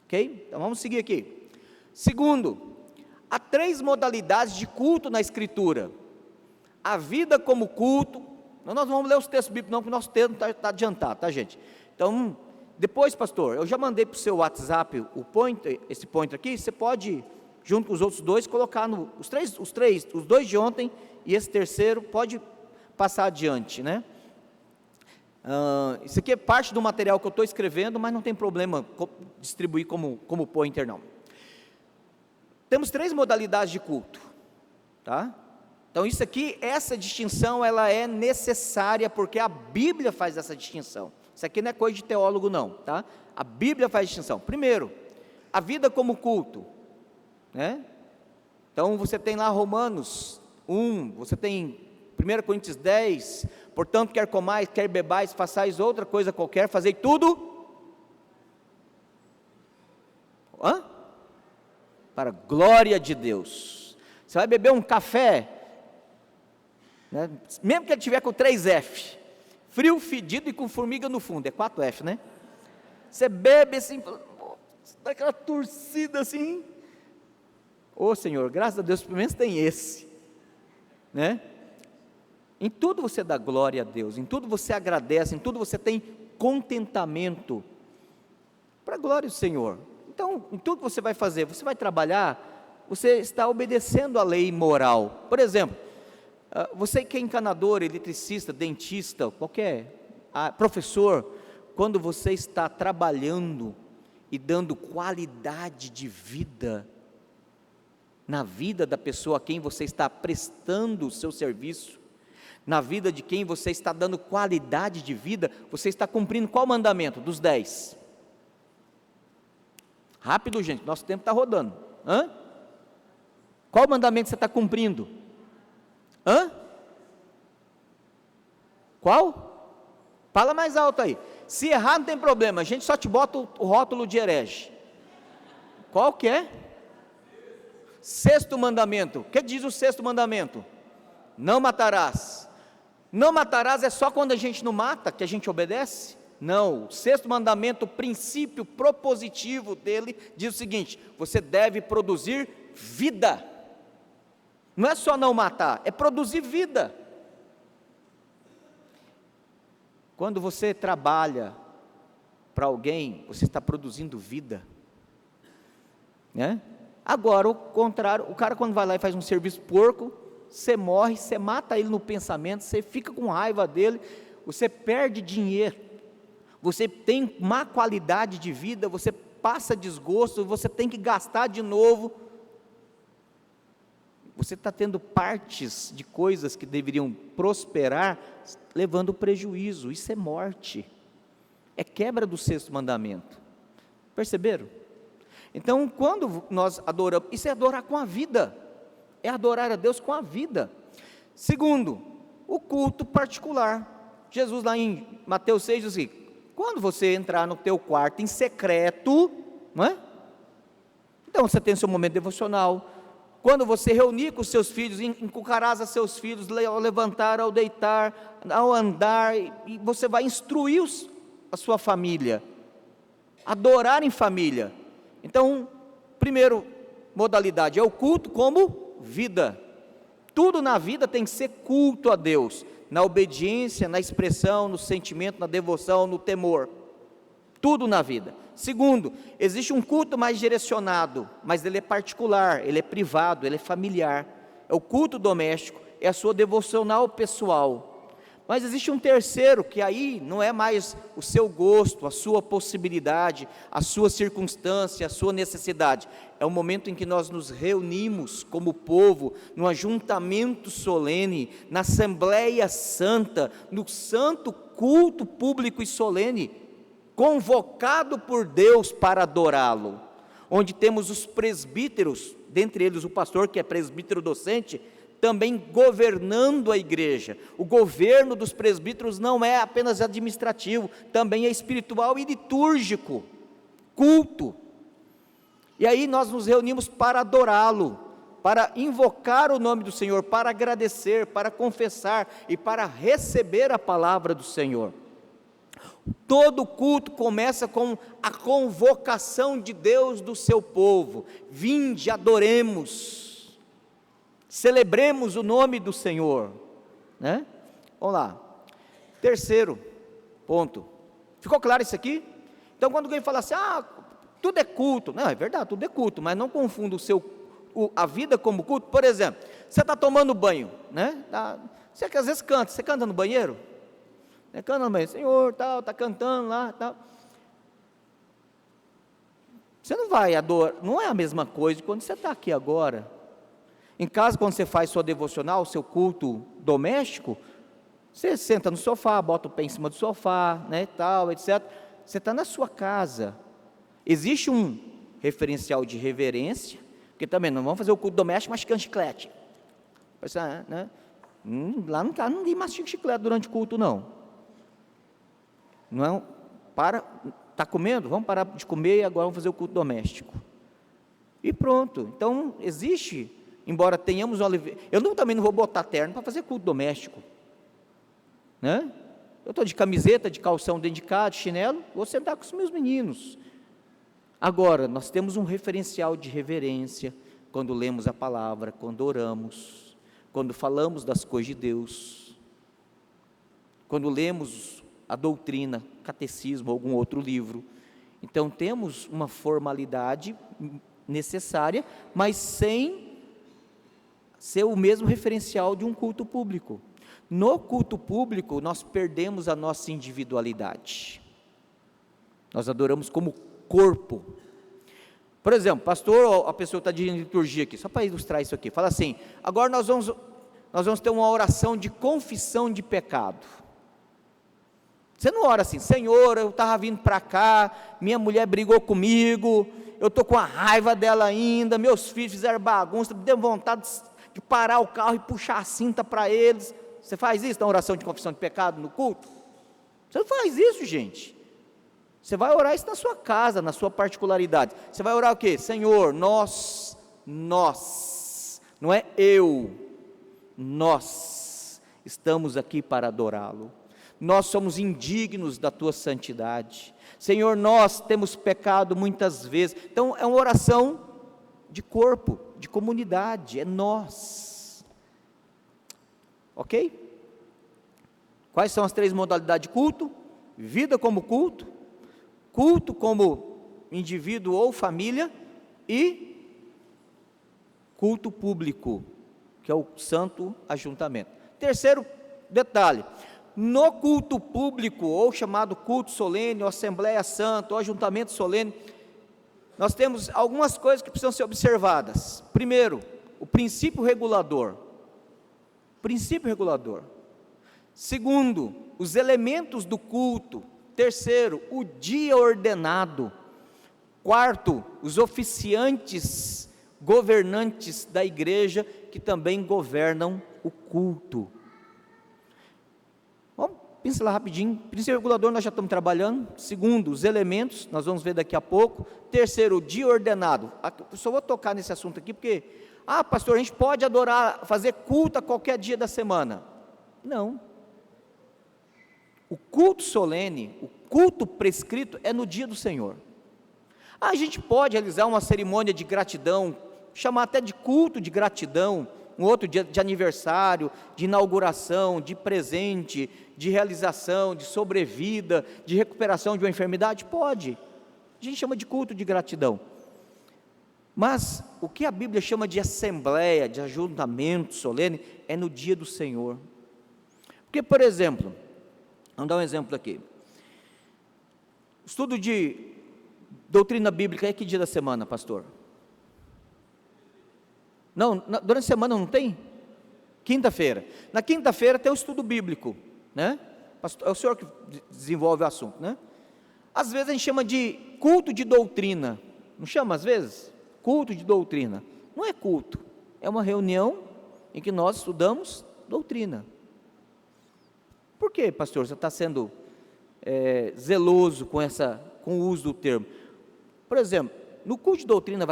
S1: Ok? Então vamos seguir aqui. Segundo, há 3 modalidades de culto na Escritura. A vida como culto. Nós não vamos ler os textos bíblicos não, porque o nosso texto está adiantado, tá, gente? Então, depois, pastor, eu já mandei para o seu WhatsApp esse pointer aqui, você pode, junto com os outros 2, colocar os dois de ontem e esse terceiro, pode passar adiante, né? Isso aqui é parte do material que eu estou escrevendo, mas não tem problema distribuir como pointer não. Temos 3 modalidades de culto, tá? Então isso aqui, essa distinção, ela é necessária, porque a Bíblia faz essa distinção. Isso aqui não é coisa de teólogo não, tá? A Bíblia faz a distinção. Primeiro, a vida como culto, né? Então você tem lá Romanos 1, você tem 1 Coríntios 10, portanto quer comais, quer bebais, façais outra coisa qualquer, fazei tudo para a glória de Deus. Você vai beber um café, né? Mesmo que ele tiver com 3F, frio, fedido e com formiga no fundo, é 4F, né? Você bebe assim, dá aquela torcida assim, Senhor, graças a Deus, pelo menos tem esse, né? Em tudo você dá glória a Deus, em tudo você agradece, em tudo você tem contentamento, para a glória do Senhor. Então, em tudo que você vai fazer, você vai trabalhar, você está obedecendo a lei moral. Por exemplo, você que é encanador, eletricista, dentista, qualquer professor, quando você está trabalhando e dando qualidade de vida na vida da pessoa a quem você está prestando o seu serviço, na vida de quem você está dando qualidade de vida, você está cumprindo qual mandamento dos 10? Rápido, gente, nosso tempo está rodando. Qual mandamento você está cumprindo? Qual? Fala mais alto aí. Se errar não tem problema, a gente só te bota o rótulo de herege. Qual que é? 6º mandamento. O que diz o 6º mandamento? não matarás. Não matarás é só quando a gente não mata que a gente obedece? Não, o sexto mandamento, o princípio propositivo dele, diz o seguinte: você deve produzir vida. Não é só não matar, é produzir vida. Quando você trabalha para alguém, você está produzindo vida, né? Agora, o contrário, o cara quando vai lá e faz um serviço porco, você morre, você mata ele no pensamento, você fica com raiva dele, você perde dinheiro, você tem má qualidade de vida, você passa desgosto, você tem que gastar de novo, você está tendo partes de coisas que deveriam prosperar, levando prejuízo. Isso é morte, é quebra do sexto mandamento. Perceberam? Então, quando nós adoramos, isso é adorar com a vida, é adorar a Deus com a vida. Segundo, o culto particular. Jesus lá em Mateus 6 diz assim: quando você entrar no teu quarto em secreto, não é? Então você tem seu momento devocional. Quando você reunir com os seus filhos, encucarás a seus filhos, ao levantar, ao deitar, ao andar, e você vai instruir a sua família, adorar em família. Então, primeiro modalidade é o culto como vida. Tudo na vida tem que ser culto a Deus, na obediência, na expressão, no sentimento, na devoção, no temor. Tudo na vida. Segundo, existe um culto mais direcionado, mas ele é particular, ele é privado, ele é familiar. É o culto doméstico, é a sua devocional pessoal. Mas existe um terceiro, que aí não é mais o seu gosto, a sua possibilidade, a sua circunstância, a sua necessidade. É o momento em que nós nos reunimos como povo, no ajuntamento solene, na Assembleia Santa, no santo culto público e solene, convocado por Deus para adorá-lo, onde temos os presbíteros, dentre eles o pastor, que é presbítero docente, também governando a igreja. O governo dos presbíteros não é apenas administrativo, também é espiritual e litúrgico, culto. E aí nós nos reunimos para adorá-lo, para invocar o nome do Senhor, para agradecer, para confessar e para receber a palavra do Senhor. Todo culto começa com a convocação de Deus do seu povo: vinde, adoremos, celebremos o nome do Senhor, né? Vamos lá, terceiro ponto, ficou claro isso aqui? Então quando alguém fala assim, tudo é culto, não, é verdade, tudo é culto, mas não confunda a vida como culto. Por exemplo, você está tomando banho, né? Você que às vezes canta, você canta no banheiro? Canta no banheiro, Senhor, tal, está cantando lá, tal. Você não vai adorar, não é a mesma coisa quando você está aqui agora. Em casa, quando você faz sua devocional, seu culto doméstico, você senta no sofá, bota o pé em cima do sofá, né, tal, etc. Você está na sua casa. Existe um referencial de reverência, porque também não vamos fazer o culto doméstico masticando chiclete. Né? Lá não tá, ninguém mastica chiclete durante o culto, não. Não, está comendo? Vamos parar de comer e agora vamos fazer o culto doméstico. E pronto. Então, existe, embora tenhamos eu também não vou botar terno para fazer culto doméstico, né? Eu estou de camiseta, de calção dentro de casa, de chinelo, vou sentar com os meus meninos. Agora, nós temos um referencial de reverência, quando lemos a palavra, quando oramos, quando falamos das coisas de Deus, quando lemos a doutrina, catecismo, algum outro livro. Então temos uma formalidade necessária, mas sem ser o mesmo referencial de um culto público. No culto público nós perdemos a nossa individualidade, nós adoramos como corpo. Por exemplo, pastor, a pessoa está de liturgia aqui, só para ilustrar isso aqui, fala assim, agora nós vamos ter uma oração de confissão de pecado. Você não ora assim, Senhor, eu estava vindo para cá, minha mulher brigou comigo, eu estou com a raiva dela ainda, meus filhos fizeram bagunça, me deu vontade de parar o carro e puxar a cinta para eles. Você faz isso na oração de confissão de pecado no culto? Você não faz isso, gente. Você vai orar isso na sua casa, na sua particularidade. Você vai orar o quê? Senhor, nós, não é eu, nós estamos aqui para adorá-lo. Nós somos indignos da tua santidade. Senhor, nós temos pecado muitas vezes. Então, é uma oração de corpo, de comunidade, é nós. Ok? Quais são as 3 modalidades de culto? Vida como culto, culto como indivíduo ou família e culto público, que é o santo ajuntamento. Terceiro detalhe, no culto público, ou chamado culto solene, ou assembleia santa, ou ajuntamento solene, nós temos algumas coisas que precisam ser observadas. Primeiro, o princípio regulador. Princípio regulador. Segundo, os elementos do culto. Terceiro, o dia ordenado. Quarto, os oficiantes, governantes da igreja, que também governam o culto. Vamos pincelar rapidinho. Princípio regulador nós já estamos trabalhando. Segundo, os elementos, nós vamos ver daqui a pouco. Terceiro, o dia ordenado. Eu só vou tocar nesse assunto aqui porque, pastor, a gente pode adorar, fazer culto a qualquer dia da semana. Não. O culto solene, o culto prescrito é no dia do Senhor. A gente pode realizar uma cerimônia de gratidão, chamar até de culto de gratidão, um outro dia de aniversário, de inauguração, de presente, de realização, de sobrevida, de recuperação de uma enfermidade? Pode. A gente chama de culto de gratidão. Mas o que a Bíblia chama de assembleia, de ajuntamento solene, é no dia do Senhor. Porque, por exemplo, vamos dar um exemplo aqui. Estudo de doutrina bíblica é que dia da semana, pastor? Não, durante a semana não tem? Quinta-feira. Na quinta-feira tem o estudo bíblico, né? Pastor, é o senhor que desenvolve o assunto, né? Às vezes a gente chama de culto de doutrina. Não chama às vezes? Culto de doutrina. Não é culto, é uma reunião em que nós estudamos doutrina. Por que, pastor, você está sendo zeloso com o uso do termo? Por exemplo, no culto de doutrina,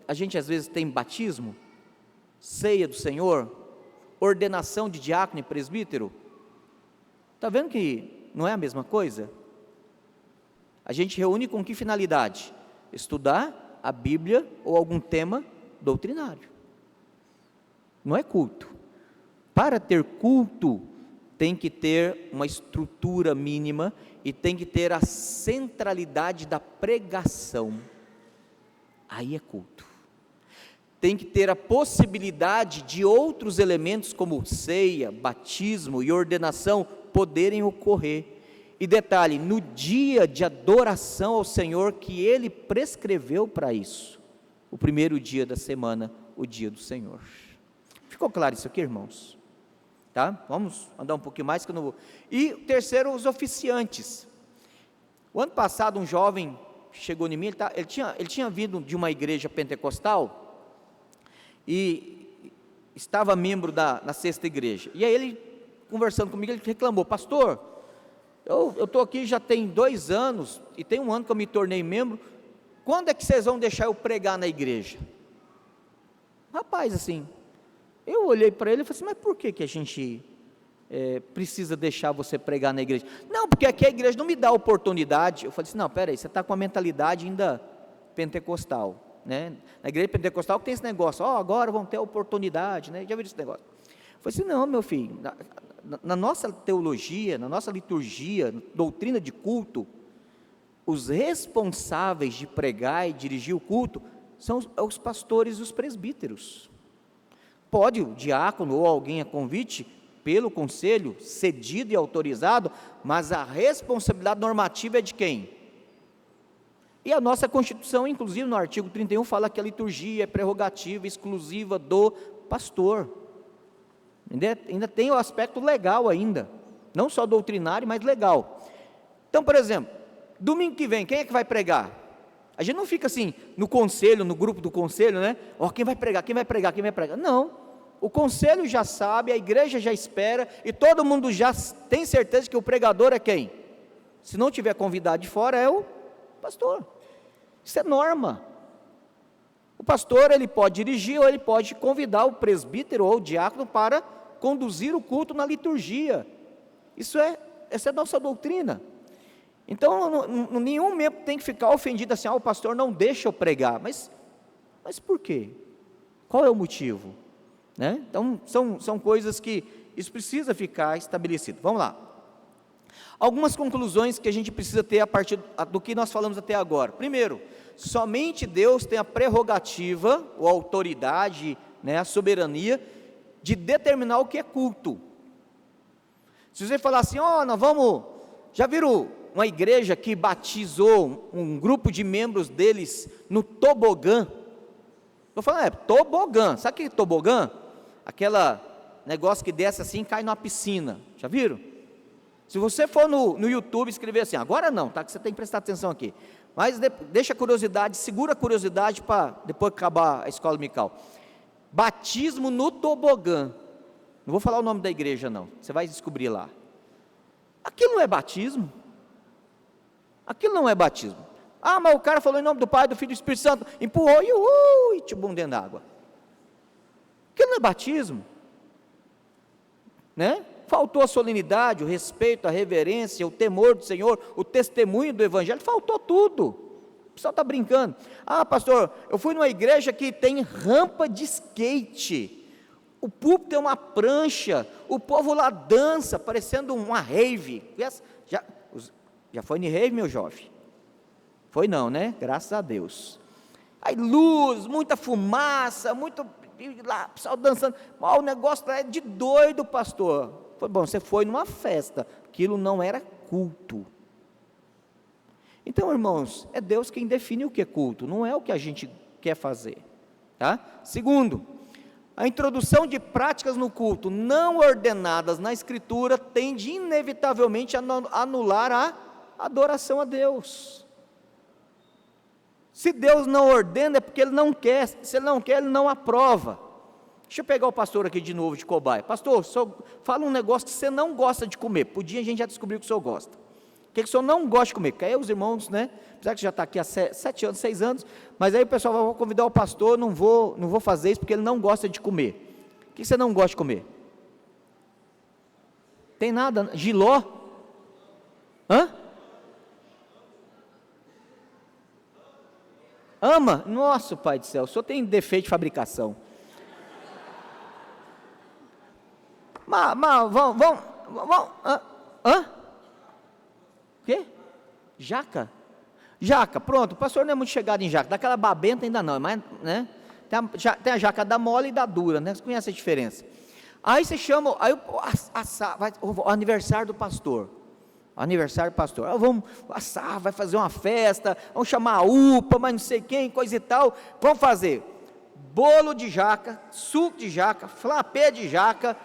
S1: a gente às vezes tem batismo, ceia do Senhor, ordenação de diácono e presbítero. Está vendo que não é a mesma coisa? A gente reúne com que finalidade? Estudar a Bíblia ou algum tema doutrinário. Não é culto. Para ter culto, tem que ter uma estrutura mínima e tem que ter a centralidade da pregação. Aí é culto. Tem que ter a possibilidade de outros elementos como ceia, batismo e ordenação poderem ocorrer. E detalhe, no dia de adoração ao Senhor que Ele prescreveu para isso, o primeiro dia da semana, o dia do Senhor. Ficou claro isso aqui, irmãos? Tá? Vamos andar um pouquinho mais que eu não vou. E terceiro, os oficiantes. O ano passado um jovem chegou em mim, ele tinha vindo de uma igreja pentecostal e estava membro na sexta igreja. E aí ele, conversando comigo, ele reclamou: pastor, eu estou aqui já tem 2 anos, e tem 1 ano que eu me tornei membro, quando é que vocês vão deixar eu pregar na igreja? Rapaz, assim, eu olhei para ele e falei assim: mas por que a gente precisa deixar você pregar na igreja? Não, porque aqui a igreja não me dá oportunidade. Eu falei assim: não, peraí, você está com a mentalidade ainda pentecostal, né? Na igreja pentecostal que tem esse negócio, agora vão ter oportunidade, né? Já viu esse negócio? Eu falei assim: não, meu filho, na nossa teologia, na nossa liturgia, doutrina de culto, os responsáveis de pregar e dirigir o culto são os pastores e os presbíteros. Pode o diácono ou alguém a convite, pelo conselho, cedido e autorizado, mas a responsabilidade normativa é de quem? E a nossa Constituição, inclusive no artigo 31, fala que a liturgia é prerrogativa exclusiva do pastor. Ainda tem o aspecto legal ainda, não só doutrinário, mas legal. Então, por exemplo, domingo que vem, quem é que vai pregar? A gente não fica assim, no conselho, no grupo do conselho, né? Quem vai pregar, quem vai pregar, quem vai pregar? Não, o conselho já sabe, a igreja já espera, e todo mundo já tem certeza que o pregador é quem? Se não tiver convidado de fora, é o pastor. Isso é norma. O pastor, ele pode dirigir, ou ele pode convidar o presbítero ou o diácono para conduzir o culto na liturgia. Essa é a nossa doutrina. Então, nenhum membro tem que ficar ofendido assim, o pastor não deixa eu pregar. Mas por quê? Qual é o motivo? Né? Então, são coisas que isso precisa ficar estabelecido. Vamos lá. Algumas conclusões que a gente precisa ter a partir do que nós falamos até agora. Primeiro, somente Deus tem a prerrogativa, ou a autoridade, né, a soberania, de determinar o que é culto. Se você falar assim, nós vamos, já viram uma igreja que batizou um grupo de membros deles no tobogã? Estou falando, tobogã, sabe o que é tobogã? Aquela negócio que desce assim e cai numa piscina, já viram? Se você for no YouTube escrever assim, agora não, tá? Que você tem que prestar atenção aqui, mas deixa a curiosidade, segura a curiosidade para depois que acabar a escola dominical. Batismo no tobogã, não vou falar o nome da igreja não, você vai descobrir lá. Aquilo não é batismo, aquilo não é batismo. Mas o cara falou em nome do Pai, do Filho e do Espírito Santo, empurrou e tibum dentro d'água. Aquilo não é batismo, né? Faltou a solenidade, o respeito, a reverência, o temor do Senhor, o testemunho do Evangelho, faltou tudo. O pessoal está brincando. Pastor, eu fui numa igreja que tem rampa de skate, o púlpito tem uma prancha, o povo lá dança, parecendo uma rave. Já foi em rave, meu jovem? Foi não, né? Graças a Deus. Aí luz, muita fumaça, muito lá, pessoal dançando. O negócio é de doido, pastor. Foi bom, você foi numa festa, aquilo não era culto. Então, irmãos, é Deus quem define o que é culto, não é o que a gente quer fazer, tá? Segundo, a introdução de práticas no culto não ordenadas na Escritura tende inevitavelmente a anular a adoração a Deus. Se Deus não ordena é porque Ele não quer, se Ele não quer, Ele não aprova. Deixa eu pegar o pastor aqui de novo de cobaia. Pastor, fala um negócio que você não gosta de comer. Podia a gente já descobriu que o senhor gosta. O que o senhor não gosta de comer? Porque aí os irmãos, né? Apesar que já está aqui há 7 anos, 6 anos, mas aí o pessoal vai convidar o pastor, não vou fazer isso porque ele não gosta de comer. O que você não gosta de comer? Tem nada? Jiló? Ama? Nossa, Pai do céu, o senhor tem defeito de fabricação. Vamos, o quê? Jaca? Jaca, pronto, o pastor não é muito chegado em jaca, daquela babenta ainda não, mas, né, tem a jaca da mole e da dura, né, você conhece a diferença. Aí você chama, o aniversário do pastor, vamos assar, vai fazer uma festa, vamos chamar a UPA, mas não sei quem, coisa e tal, vamos fazer bolo de jaca, suco de jaca, flapé de jaca,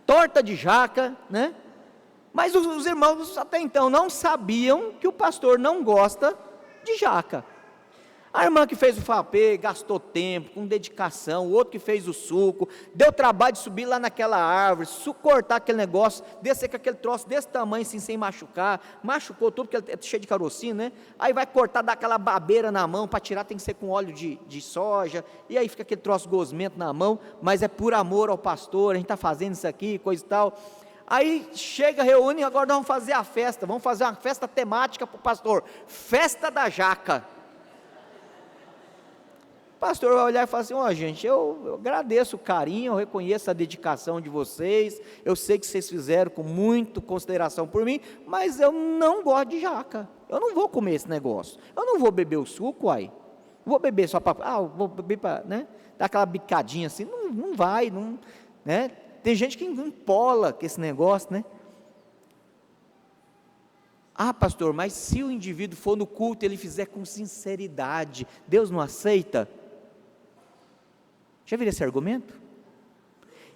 S1: torta de jaca, né? Mas os irmãos até então não sabiam que o pastor não gosta de jaca. A irmã que fez o flapé gastou tempo, com dedicação, o outro que fez o suco, deu trabalho de subir lá naquela árvore, cortar aquele negócio, descer com aquele troço desse tamanho assim, sem machucar, machucou tudo, porque é cheio de carocinho, né? Aí vai cortar, dar aquela babeira na mão, para tirar tem que ser com óleo de soja, e aí fica aquele troço gosmento na mão, mas é por amor ao pastor, a gente está fazendo isso aqui, coisa e tal. Aí chega, reúne, agora nós vamos fazer a festa, vamos fazer uma festa temática para o pastor, festa da jaca. O pastor vai olhar e falar assim, gente, eu agradeço o carinho, eu reconheço a dedicação de vocês, eu sei que vocês fizeram com muita consideração por mim, mas eu não gosto de jaca, eu não vou comer esse negócio, eu não vou beber o suco, vou beber só para, vou beber para, né, dar aquela bicadinha assim, não vai, não, né, tem gente que empola com esse negócio, né, pastor, mas se o indivíduo for no culto, ele fizer com sinceridade, Deus não aceita? Já viu esse argumento?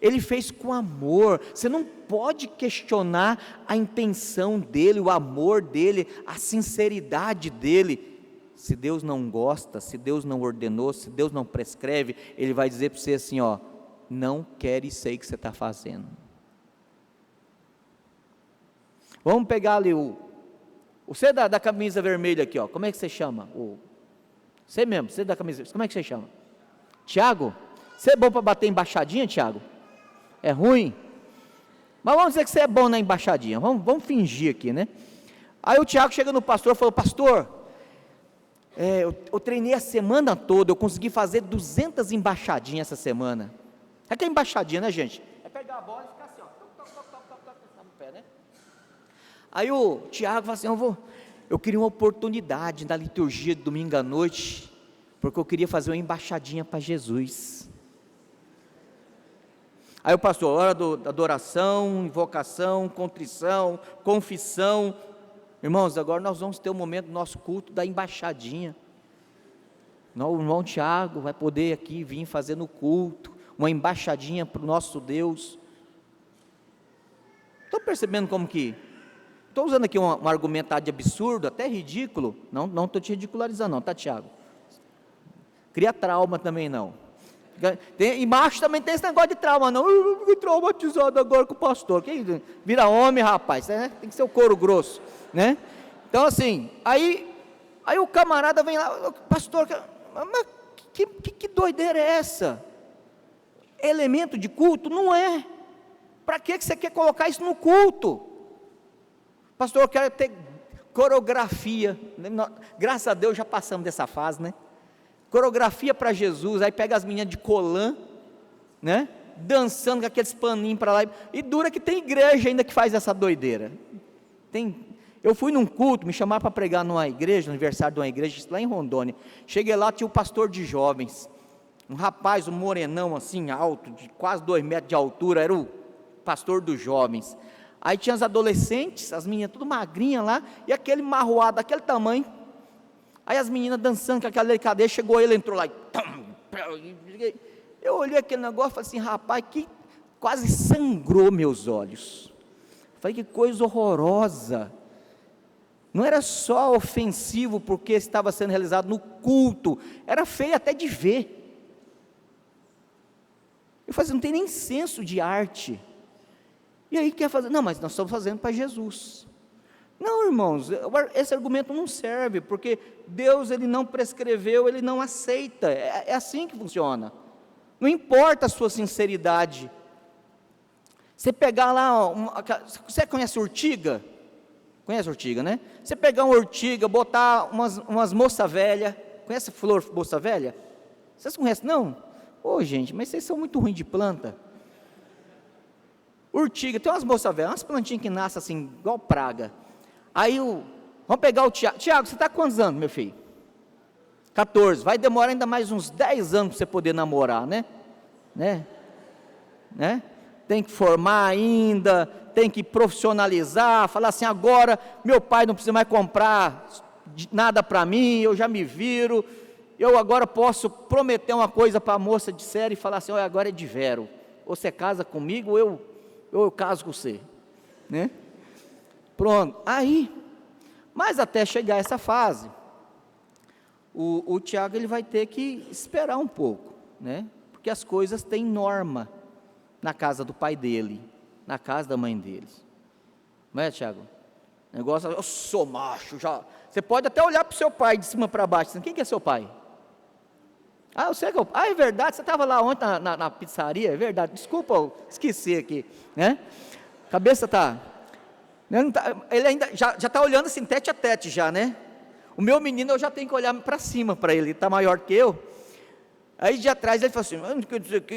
S1: Ele fez com amor, você não pode questionar a intenção dele, o amor dele, a sinceridade dele. Se Deus não gosta, se Deus não ordenou, se Deus não prescreve, Ele vai dizer para você assim, não quero e sei o que você está fazendo. Vamos pegar ali você da camisa vermelha aqui, como é que você chama? Você mesmo, você da camisa, como é que você chama? Tiago? Você é bom para bater embaixadinha, Tiago? É ruim? Mas vamos dizer que você é bom na embaixadinha, vamos fingir aqui, né? Aí o Tiago chega no pastor e falou: pastor, eu treinei a semana toda, eu consegui fazer 200 embaixadinhas essa semana. É que é embaixadinha, né, gente? É pegar a bola e ficar assim, ó, no pé, né? Aí o Tiago fala assim: eu queria uma oportunidade na liturgia de domingo à noite, porque eu queria fazer uma embaixadinha para Jesus. Aí o pastor, hora da adoração, invocação, contrição, confissão. Irmãos, agora nós vamos ter um momento do nosso culto da embaixadinha. O irmão Tiago vai poder aqui vir fazer no culto uma embaixadinha para o nosso Deus. Estão percebendo como que? Estou usando aqui um argumentado absurdo, até ridículo. Não estou te ridicularizando não, tá, Tiago? Cria trauma também não. E macho também tem esse negócio de trauma, não. Eu fiquei traumatizado agora com o pastor. Quem vira homem, rapaz, né? Tem que ser o couro grosso, né? Então assim, aí o camarada vem lá: pastor, mas que doideira é essa? Elemento de culto? Não é. Para que você quer colocar isso no culto? Pastor, eu quero ter coreografia. Graças a Deus já passamos dessa fase, né? Coreografia para Jesus. Aí pega as meninas de colã, né? Dançando com aqueles paninhos para lá. E dura que tem igreja ainda que faz essa doideira. Eu fui num culto, me chamaram para pregar numa igreja, no aniversário de uma igreja lá em Rondônia. Cheguei lá, tinha o pastor de jovens, um rapaz, um morenão assim, alto, de quase 2 metros de altura, era o pastor dos jovens. Aí tinha as adolescentes, as meninas tudo magrinhas lá, e aquele marroado daquele tamanho. Aí as meninas dançando com aquela delicadeza, chegou ele, entrou lá, eu olhei aquele negócio e falei assim: rapaz, que quase sangrou meus olhos. Falei: que coisa horrorosa. Não era só ofensivo porque estava sendo realizado no culto, era feio até de ver. Eu falei: não tem nem senso de arte. E aí quer fazer? Não, mas nós estamos fazendo para Jesus. Não, irmãos, esse argumento não serve, porque Deus, Ele não prescreveu, Ele não aceita, é assim que funciona. Não importa a sua sinceridade. Você pegar lá, você conhece urtiga? Conhece urtiga, né? Você pegar uma urtiga, botar umas moça velha, conhece flor moça velha? Vocês conhecem? Não? Ô, gente, mas vocês são muito ruins de planta. Urtiga, tem umas moças velhas, umas plantinhas que nascem assim, igual praga. Aí vamos pegar o Tiago. Tiago, você está com quantos anos, meu filho? 14, vai demorar ainda mais uns 10 anos para você poder namorar, né? Tem que formar ainda, tem que profissionalizar, falar assim: agora meu pai não precisa mais comprar nada para mim, eu já me viro, eu agora posso prometer uma coisa para a moça de série e falar assim: olha, agora é de vero, ou você casa comigo, ou eu caso com você, né? Pronto, aí, mas até chegar essa fase, o Tiago ele vai ter que esperar um pouco, né? Porque as coisas têm norma na casa do pai dele, na casa da mãe deles, não é, Tiago? Negócio, eu sou macho, já. Você pode até olhar para o seu pai de cima para baixo, dizendo: quem que é seu pai? Eu sei que é verdade, você estava lá ontem na pizzaria, é verdade, desculpa, eu esqueci aqui, né? Cabeça está... Ele ainda já está olhando assim, tete a tete já, né? O meu menino, eu já tenho que olhar para cima para ele está maior que eu. Aí de atrás ele falou assim: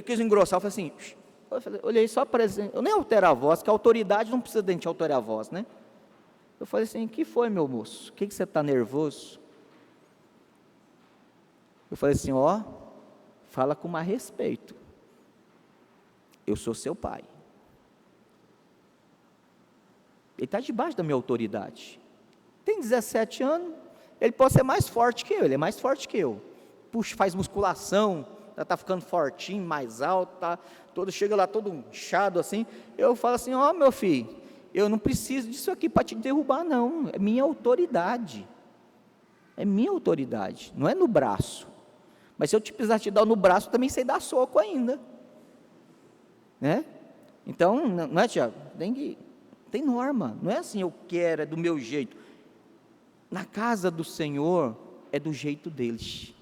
S1: quis engrossar. Eu falei assim, olhei só para ele, eu nem altero a voz, que a autoridade não precisa de gente alterar a voz, né? Eu falei assim: que foi, meu moço? O que você está nervoso? Eu falei assim: fala com mais respeito, eu sou seu pai. Ele está debaixo da minha autoridade. Tem 17 anos, ele pode ser mais forte que eu, ele é mais forte que eu. Puxa, faz musculação, já está ficando fortinho, mais alto, chega lá todo inchado assim. Eu falo assim: meu filho, eu não preciso disso aqui para te derrubar, não. É minha autoridade. É minha autoridade, não é no braço. Mas se eu precisar te dar no braço, eu também sei dar soco ainda, né? Então, não é, Tiago? Tem norma, não é assim: eu quero, é do meu jeito. Na casa do Senhor, é do jeito deles.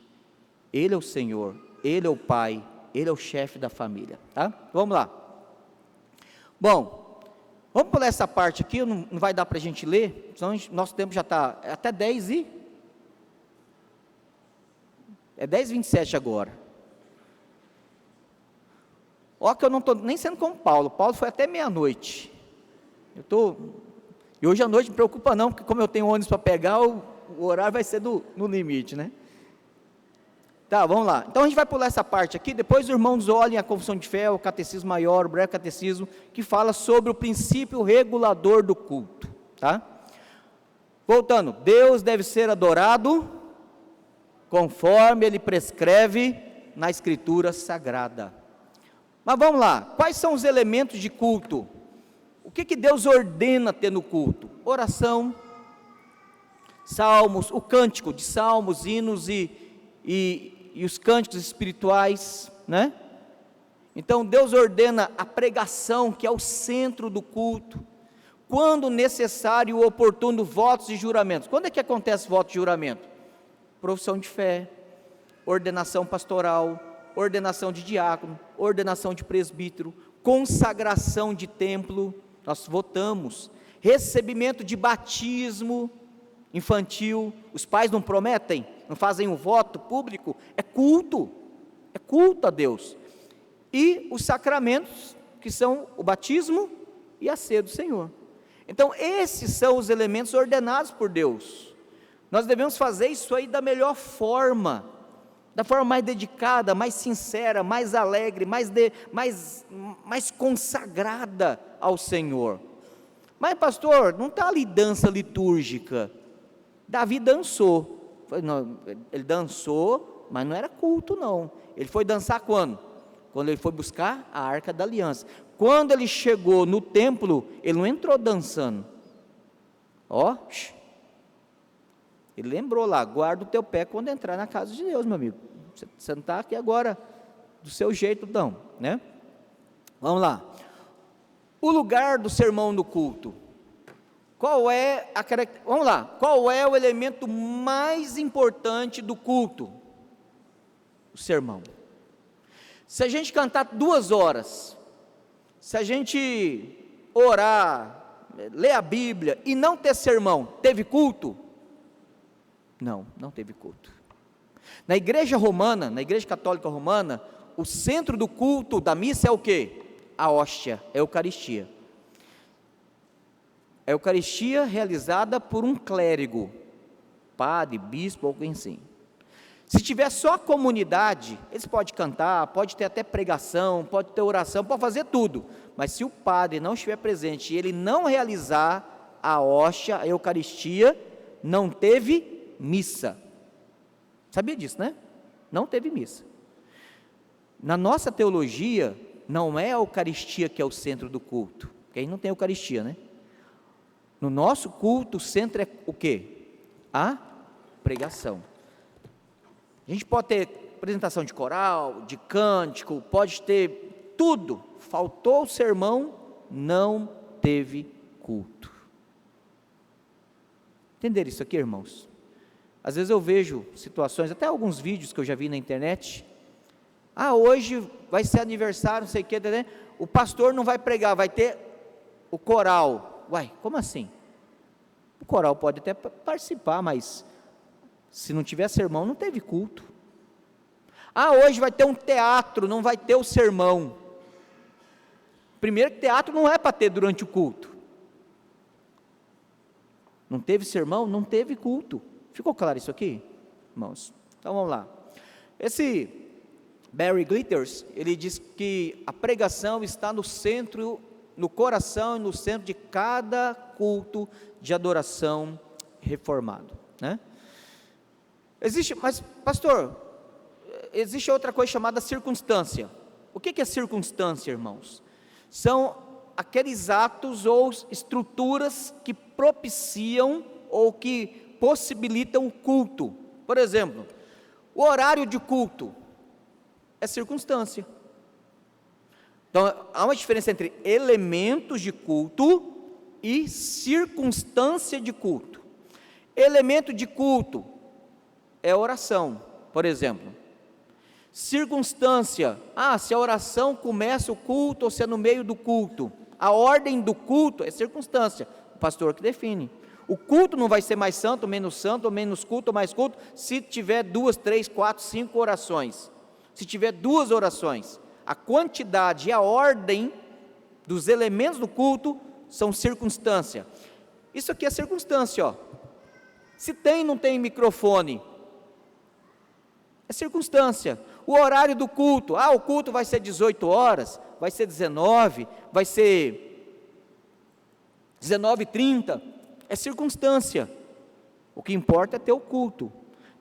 S1: Ele é o Senhor, Ele é o Pai, Ele é o chefe da família, tá? Vamos lá. Bom, vamos pular essa parte aqui, não vai dar para a gente ler, senão nosso tempo já está até 10h27 agora. Ó que eu não estou nem sendo como Paulo foi até meia-noite. E hoje à noite não preocupa não, porque como eu tenho ônibus para pegar, o horário vai ser no limite, né? Tá, vamos lá. Então a gente vai pular essa parte aqui, depois os irmãos olhem a confissão de fé, o catecismo maior, o breve catecismo, que fala sobre o princípio regulador do culto, tá? Voltando, Deus deve ser adorado conforme Ele prescreve na Escritura Sagrada. Mas vamos lá, quais são os elementos de culto? O que Deus ordena ter no culto? Oração, salmos, o cântico de salmos, hinos e os cânticos espirituais, né? Então Deus ordena a pregação, que é o centro do culto, quando necessário e oportuno, votos e juramentos. Quando é que acontece voto e juramento? Profissão de fé, ordenação pastoral, ordenação de diácono, ordenação de presbítero, consagração de templo, nós votamos, recebimento de batismo infantil, os pais não prometem, não fazem um voto público, é culto a Deus, e os sacramentos, que são o batismo e a ceia do Senhor. Então esses são os elementos ordenados por Deus, nós devemos fazer isso aí da melhor forma, da forma mais dedicada, mais sincera, mais alegre, mais consagrada ao Senhor. Mas pastor, não está ali dança litúrgica. Davi dançou, ele dançou, mas não era culto não, ele foi dançar quando? Quando ele foi buscar a Arca da Aliança. Quando ele chegou no templo, ele não entrou dançando, ele lembrou lá, guarda o teu pé quando entrar na casa de Deus, meu amigo, você não está aqui agora do seu jeito não, né? Vamos lá, o lugar do sermão no culto, qual é o elemento mais importante do culto? O sermão. Se a gente cantar 2 horas, se a gente orar, ler a Bíblia e não ter sermão, teve culto? Não teve culto. Na igreja romana, na igreja católica romana, o centro do culto da missa é o quê? A hóstia, a Eucaristia. A Eucaristia realizada por um clérigo, padre, bispo, alguém assim. Se tiver só a comunidade, eles podem cantar, pode ter até pregação, pode ter oração, pode fazer tudo, mas se o padre não estiver presente e ele não realizar a hóstia, a Eucaristia, não teve missa. Sabia disso, né? Não teve missa. Na nossa teologia, não é a Eucaristia que é o centro do culto, porque aí não tem Eucaristia, né? No nosso culto, o centro é o quê? A pregação. A gente pode ter apresentação de coral, de cântico, pode ter tudo. Faltou o sermão, não teve culto. Entenderam isso aqui, irmãos? Às vezes eu vejo situações, até alguns vídeos que eu já vi na internet. Hoje vai ser aniversário, não sei o que, né? O pastor não vai pregar, vai ter o coral. Uai, como assim? O coral pode até participar, mas se não tiver sermão, não teve culto. Hoje vai ter um teatro, não vai ter o sermão. Primeiro que teatro não é para ter durante o culto. Não teve sermão, não teve culto. Ficou claro isso aqui, irmãos? Então vamos lá. Esse Barry Glitters, ele diz que a pregação está no centro, no coração e no centro de cada culto de adoração reformado, né? Mas pastor, existe outra coisa chamada circunstância. O que é circunstância, irmãos? São aqueles atos ou estruturas que propiciam ou que possibilitam o culto. Por exemplo, o horário de culto é circunstância. Então há uma diferença entre elementos de culto e circunstância de culto. Elemento de culto é oração, por exemplo. Circunstância, se a oração começa o culto ou se é no meio do culto. A ordem do culto é circunstância, o pastor que define. O culto não vai ser mais santo, ou menos culto, ou mais culto, se tiver 2, 3, 4, 5 orações. Se tiver 2 orações, a quantidade e a ordem dos elementos do culto são circunstância. Isso aqui é circunstância, ó. Se tem, não tem microfone, é circunstância. O horário do culto, o culto vai ser 18 horas, vai ser 19, vai ser 19h30, é circunstância. O que importa é ter o culto.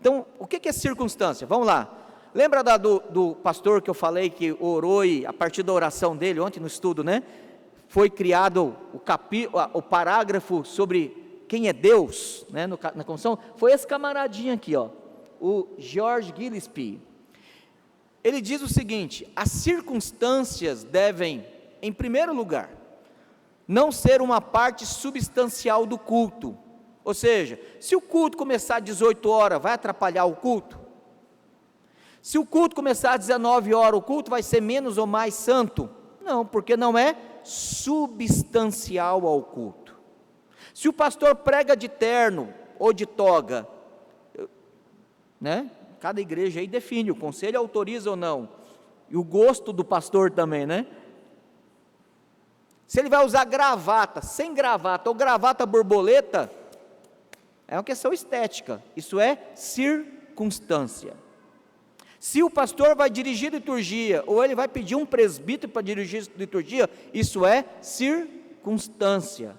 S1: Então, o que é circunstância? Vamos lá. Lembra do pastor que eu falei que orou e a partir da oração dele, ontem no estudo, né? Foi criado o parágrafo sobre quem é Deus, né, na confissão. Foi esse camaradinho aqui, ó, o George Gillespie. Ele diz o seguinte: as circunstâncias devem, em primeiro lugar, não ser uma parte substancial do culto. Ou seja, se o culto começar às 18 horas, vai atrapalhar o culto? Se o culto começar às 19 horas, o culto vai ser menos ou mais santo? Não, porque não é substancial ao culto. Se o pastor prega de terno ou de toga, né? Cada igreja aí define, o conselho autoriza ou não, e o gosto do pastor também, né? Se ele vai usar gravata, sem gravata, ou gravata borboleta, é uma questão estética, isso é circunstância. Se o pastor vai dirigir liturgia, ou ele vai pedir um presbítero para dirigir liturgia, isso é circunstância.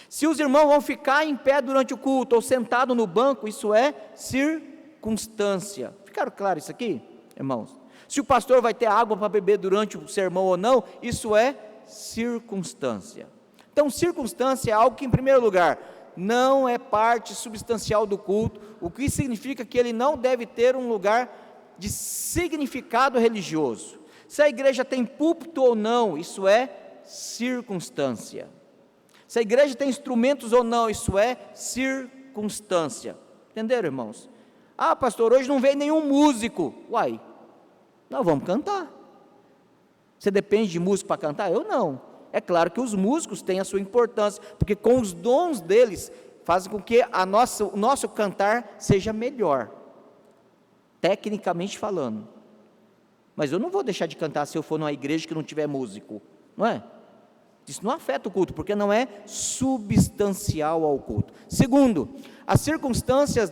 S1: Se os irmãos vão ficar em pé durante o culto, ou sentado no banco, isso é circunstância. Ficaram claro isso aqui, irmãos? Se o pastor vai ter água para beber durante o sermão ou não, isso é circunstância. Então, circunstância é algo que, em primeiro lugar, não é parte substancial do culto, o que significa que ele não deve ter um lugar de significado religioso. Se a igreja tem púlpito ou não, isso é circunstância. Se a igreja tem instrumentos ou não, isso é circunstância. Entenderam, irmãos? Pastor, hoje não veio nenhum músico. Uai, nós vamos cantar. Você depende de músico para cantar? Eu não. É claro que os músicos têm a sua importância, porque com os dons deles, fazem com que o nosso cantar seja melhor, tecnicamente falando. Mas eu não vou deixar de cantar se eu for numa igreja que não tiver músico, não é? Isso não afeta o culto, porque não é substancial ao culto. Segundo, as circunstâncias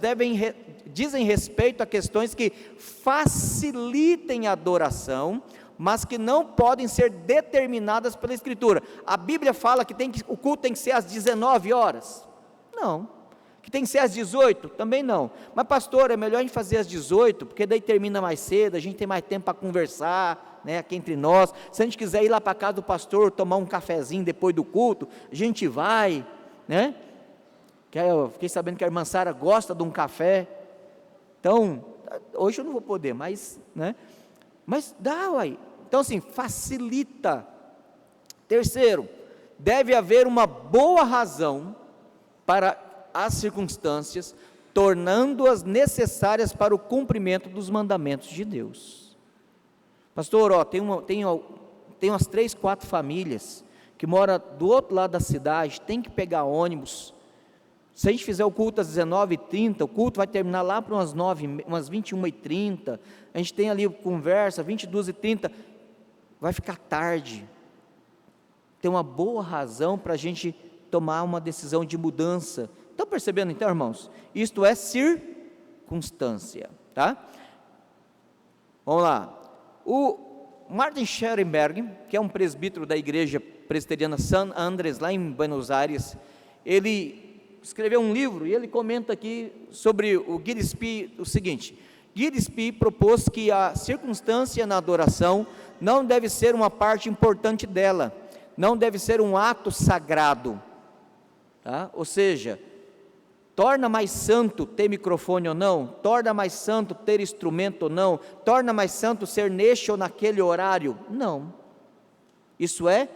S1: dizem respeito a questões que facilitem a adoração, mas que não podem ser determinadas pela Escritura. A Bíblia fala que o culto tem que ser às 19 horas? Não. Que tem que ser às 18? Também não. Mas pastor, é melhor a gente fazer às 18, porque daí termina mais cedo, a gente tem mais tempo para conversar, né, aqui entre nós. Se a gente quiser ir lá para a casa do pastor, tomar um cafezinho depois do culto, a gente vai, né? Eu fiquei sabendo que a irmã Sara gosta de um café. Então, hoje eu não vou poder, mas, né? Mas dá, uai. Então assim, facilita. Terceiro, deve haver uma boa razão para as circunstâncias, tornando-as necessárias para o cumprimento dos mandamentos de Deus. Pastor, tem umas 3, 4 famílias que moram do outro lado da cidade, tem que pegar ônibus. Se a gente fizer o culto às 19h30, o culto vai terminar lá para umas 21h30, a gente tem ali conversa, 22h30, vai ficar tarde. Tem uma boa razão para a gente tomar uma decisão de mudança. Estão percebendo então, irmãos? Isto é circunstância, tá? Vamos lá. O Martin Scherenberg, que é um presbítero da igreja presbiteriana San Andrés, lá em Buenos Aires, ele escreveu um livro e ele comenta aqui sobre o Gillespie o seguinte: Gillespie propôs que a circunstância na adoração não deve ser uma parte importante dela, não deve ser um ato sagrado, tá? Ou seja, torna mais santo ter microfone ou não, torna mais santo ter instrumento ou não, torna mais santo ser neste ou naquele horário, não, isso é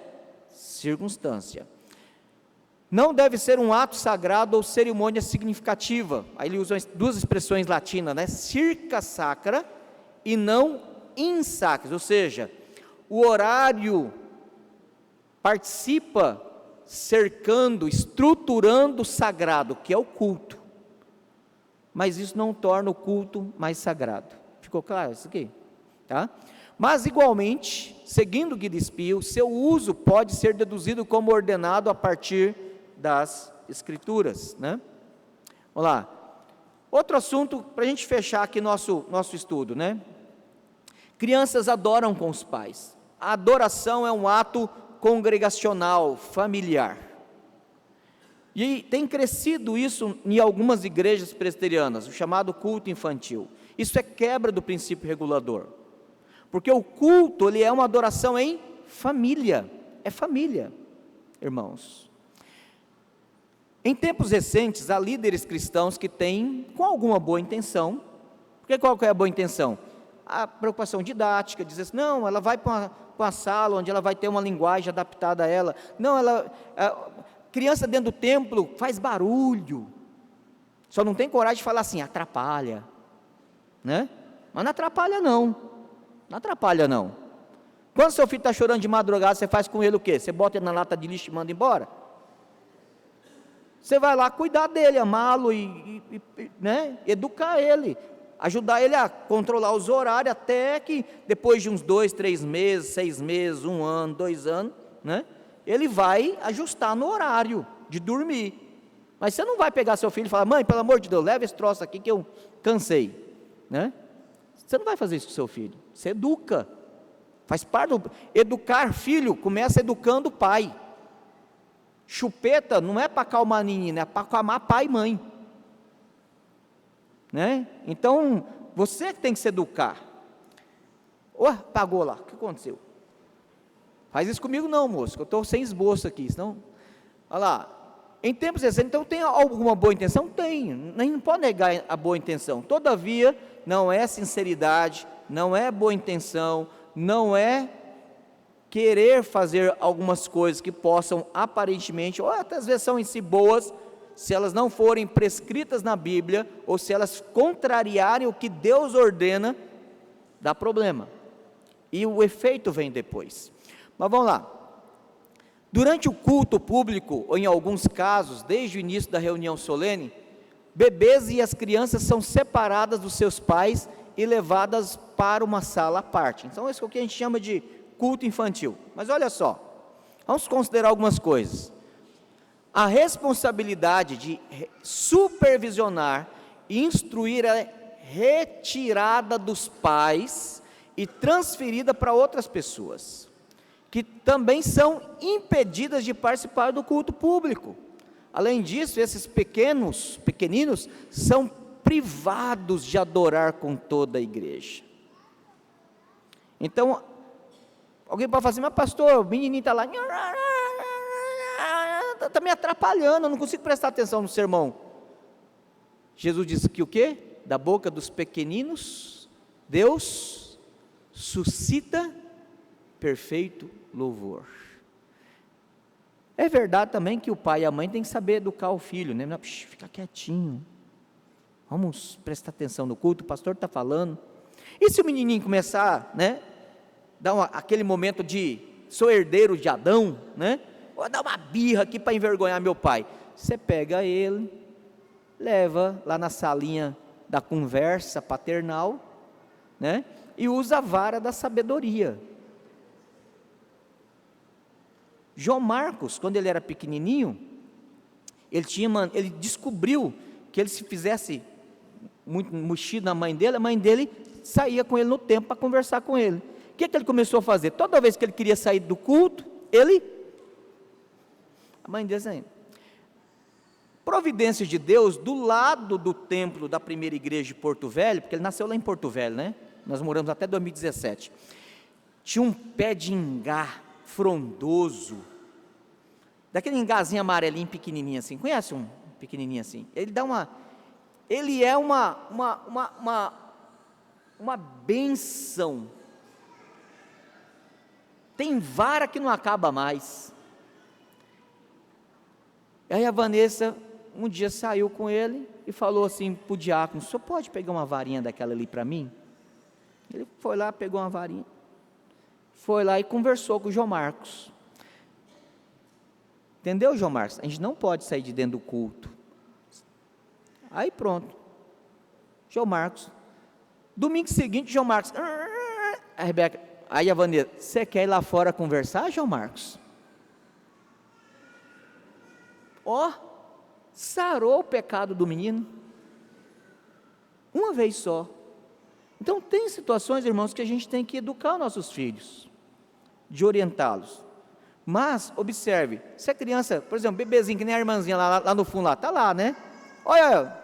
S1: circunstância. Não deve ser um ato sagrado ou cerimônia significativa. Aí ele usa 2 expressões latinas, né? Circa sacra e não in sacris, ou seja, o horário participa cercando, estruturando o sagrado, que é o culto, mas isso não torna o culto mais sagrado. Ficou claro isso aqui? Tá? Mas igualmente, seguindo o Guia Espírito, seu uso pode ser deduzido como ordenado a partir das Escrituras, né? Vamos lá. Outro assunto, para a gente fechar aqui nosso estudo, né? Crianças adoram com os pais. A adoração é um ato congregacional, familiar. E tem crescido isso em algumas igrejas presbiterianas, o chamado culto infantil. Isso é quebra do princípio regulador. Porque o culto, ele é uma adoração em família. É família, irmãos. Em tempos recentes, há líderes cristãos que têm, com alguma boa intenção, porque qual que é a boa intenção? A preocupação didática, dizer assim, não, ela vai para uma sala onde ela vai ter uma linguagem adaptada a ela, não, criança dentro do templo faz barulho, só não tem coragem de falar assim, atrapalha, né? Mas não atrapalha não atrapalha não. Quando seu filho está chorando de madrugada, você faz com ele o quê? Você bota ele na lata de lixo e manda embora? Você vai lá cuidar dele, amá-lo né, educar ele, ajudar ele a controlar os horários, até que depois de uns 2, 3 meses, 6 meses, 1 ano, 2 anos, né, ele vai ajustar no horário de dormir. Mas você não vai pegar seu filho e falar, mãe, pelo amor de Deus, leva esse troço aqui que eu cansei, né? Você não vai fazer isso com seu filho, você educa, faz parte educar filho, começa educando o pai. Chupeta não é para acalmar menina, é para acalmar pai e mãe, né? Então, você que tem que se educar. Pagou lá, o que aconteceu? Faz isso comigo não, moço, que eu estou sem esboço aqui, senão, olha lá, em tempos recentes, então tem alguma boa intenção? Tem, não pode negar a boa intenção, todavia, não é sinceridade, não é boa intenção, não é querer fazer algumas coisas que possam aparentemente, ou até às vezes são em si boas, se elas não forem prescritas na Bíblia, ou se elas contrariarem o que Deus ordena, dá problema, e o efeito vem depois. Mas vamos lá, durante o culto público, ou em alguns casos, desde o início da reunião solene, bebês e as crianças são separadas dos seus pais e levadas para uma sala à parte. Então, isso é o que a gente chama de culto infantil. Mas olha só, vamos considerar algumas coisas. A responsabilidade de supervisionar e instruir é retirada dos pais e transferida para outras pessoas, que também são impedidas de participar do culto público. Além disso, esses pequeninos, são privados de adorar com toda a igreja. Então, alguém pode falar assim, mas pastor, o menininho está lá, está me atrapalhando, eu não consigo prestar atenção no sermão. Jesus disse que o quê? Da boca dos pequeninos, Deus suscita perfeito louvor. É verdade também que o pai e a mãe têm que saber educar o filho, né? Fica quietinho, vamos prestar atenção no culto, o pastor está falando. E se o menininho começar, né, dar aquele momento de sou herdeiro de Adão, né? Vou dar uma birra aqui para envergonhar meu pai. Você pega ele, leva lá na salinha da conversa paternal, né? E usa a vara da sabedoria. João Marcos, quando ele era pequenininho, ele descobriu que ele se fizesse muito mexido na mãe dele, a mãe dele saía com ele no templo para conversar com ele. O que ele começou a fazer? Toda vez que ele queria sair do culto, a mãe dele saiu. Providências de Deus, do lado do templo da primeira igreja de Porto Velho, porque ele nasceu lá em Porto Velho, né? Nós moramos até 2017. Tinha um pé de ingá frondoso, daquele engazinho amarelinho pequenininho assim. Conhece um pequenininho assim? Ele é uma bênção. Tem vara que não acaba mais. Aí a Vanessa um dia saiu com ele e falou assim para o diácono, o senhor pode pegar uma varinha daquela ali para mim? Ele foi lá, pegou uma varinha, foi lá e conversou com o João Marcos. Entendeu, João Marcos? A gente não pode sair de dentro do culto. Aí pronto. João Marcos. Domingo seguinte, João Marcos. A Rebeca. Aí a Vanessa, você quer ir lá fora conversar, João Marcos? Ó, sarou o pecado do menino. Uma vez só. Então tem situações, irmãos, que a gente tem que educar os nossos filhos, de orientá-los. Mas, observe, se a criança, por exemplo, bebezinho, que nem a irmãzinha lá no fundo, está lá, né? Olha,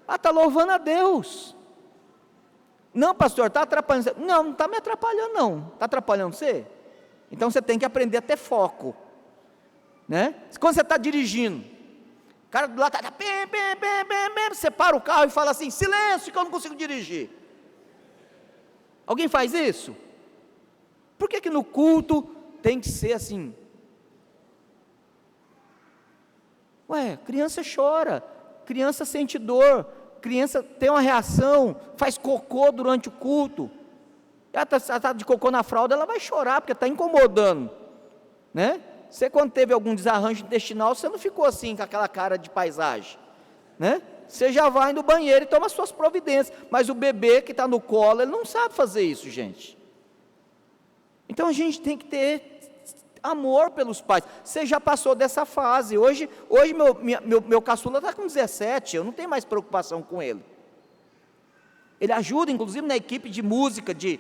S1: ela está louvando a Deus. Não, pastor, está atrapalhando você. Não está me atrapalhando não. Está atrapalhando você? Então você tem que aprender a ter foco, né? Quando você está dirigindo, o cara do lado está, você para o carro e fala assim, silêncio que eu não consigo dirigir. Alguém faz isso? Por que no culto tem que ser assim? Ué, criança chora, criança sente dor, criança tem uma reação, faz cocô durante o culto. Ela está de cocô na fralda, ela vai chorar, porque está incomodando, né? Você quando teve algum desarranjo intestinal, você não ficou assim, com aquela cara de paisagem, né? Você já vai no banheiro e toma suas providências, mas o bebê que está no colo, ele não sabe fazer isso, gente. Então a gente tem que ter amor pelos pais. Você já passou dessa fase. Hoje meu caçula está com 17, eu não tenho mais preocupação com ele. Ele ajuda, inclusive, na equipe de música, de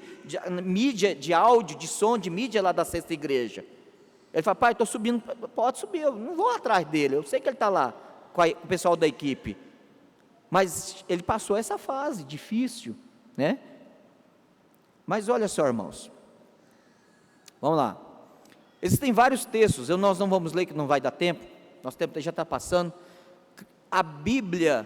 S1: mídia, de áudio, de som, de mídia lá da Sexta Igreja. Ele fala, pai, estou subindo, pode subir, eu não vou atrás dele, eu sei que ele está lá com o pessoal da equipe. Mas ele passou essa fase difícil, né? Mas olha só, irmãos, vamos lá. Existem vários textos, nós não vamos ler que não vai dar tempo, nosso tempo já está passando. A Bíblia,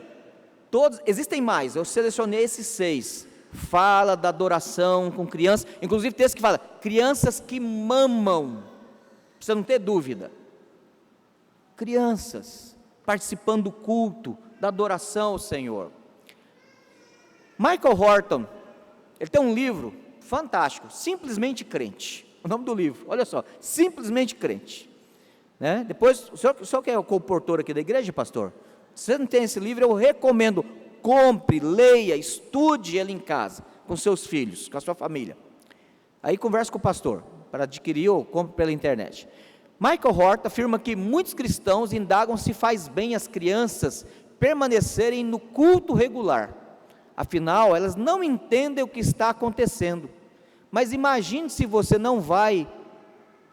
S1: existem mais, eu selecionei esses 6, fala da adoração com crianças, inclusive texto que fala, crianças que mamam, precisa não ter dúvida, crianças participando do culto, da adoração ao Senhor. Michael Horton, ele tem um livro fantástico, Simplesmente Crente, o nome do livro, olha só, Simplesmente Crente, né? Depois, o senhor que é o comportor aqui da igreja, pastor, se você não tem esse livro, eu recomendo, compre, leia, estude ele em casa, com seus filhos, com a sua família, aí converse com o pastor, para adquirir ou compre pela internet. Michael Horton afirma que muitos cristãos indagam se faz bem as crianças permanecerem no culto regular, afinal elas não entendem o que está acontecendo, mas imagine se você não vai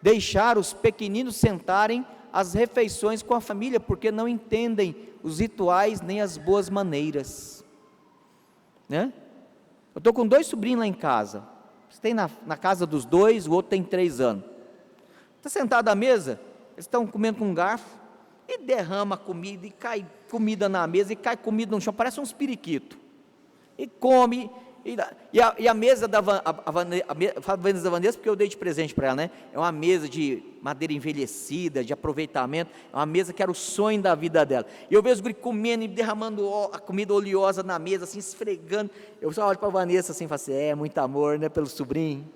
S1: deixar os pequeninos sentarem às refeições com a família, porque não entendem os rituais nem as boas maneiras, né? Eu estou com 2 sobrinhos lá em casa, você tem na casa dos 2, o outro tem 3 anos, está sentado à mesa, eles estão comendo com um garfo, e derrama comida, e cai comida na mesa, e cai comida no chão, parece uns periquitos, e come, e a mesa da Vanessa, porque eu dei de presente para ela, né? É uma mesa de madeira envelhecida, de aproveitamento, é uma mesa que era o sonho da vida dela, e eu vejo os guri comendo e derramando a comida oleosa na mesa, assim, esfregando, eu só olho para a Vanessa assim, e falo assim, muito amor, né, pelo sobrinho,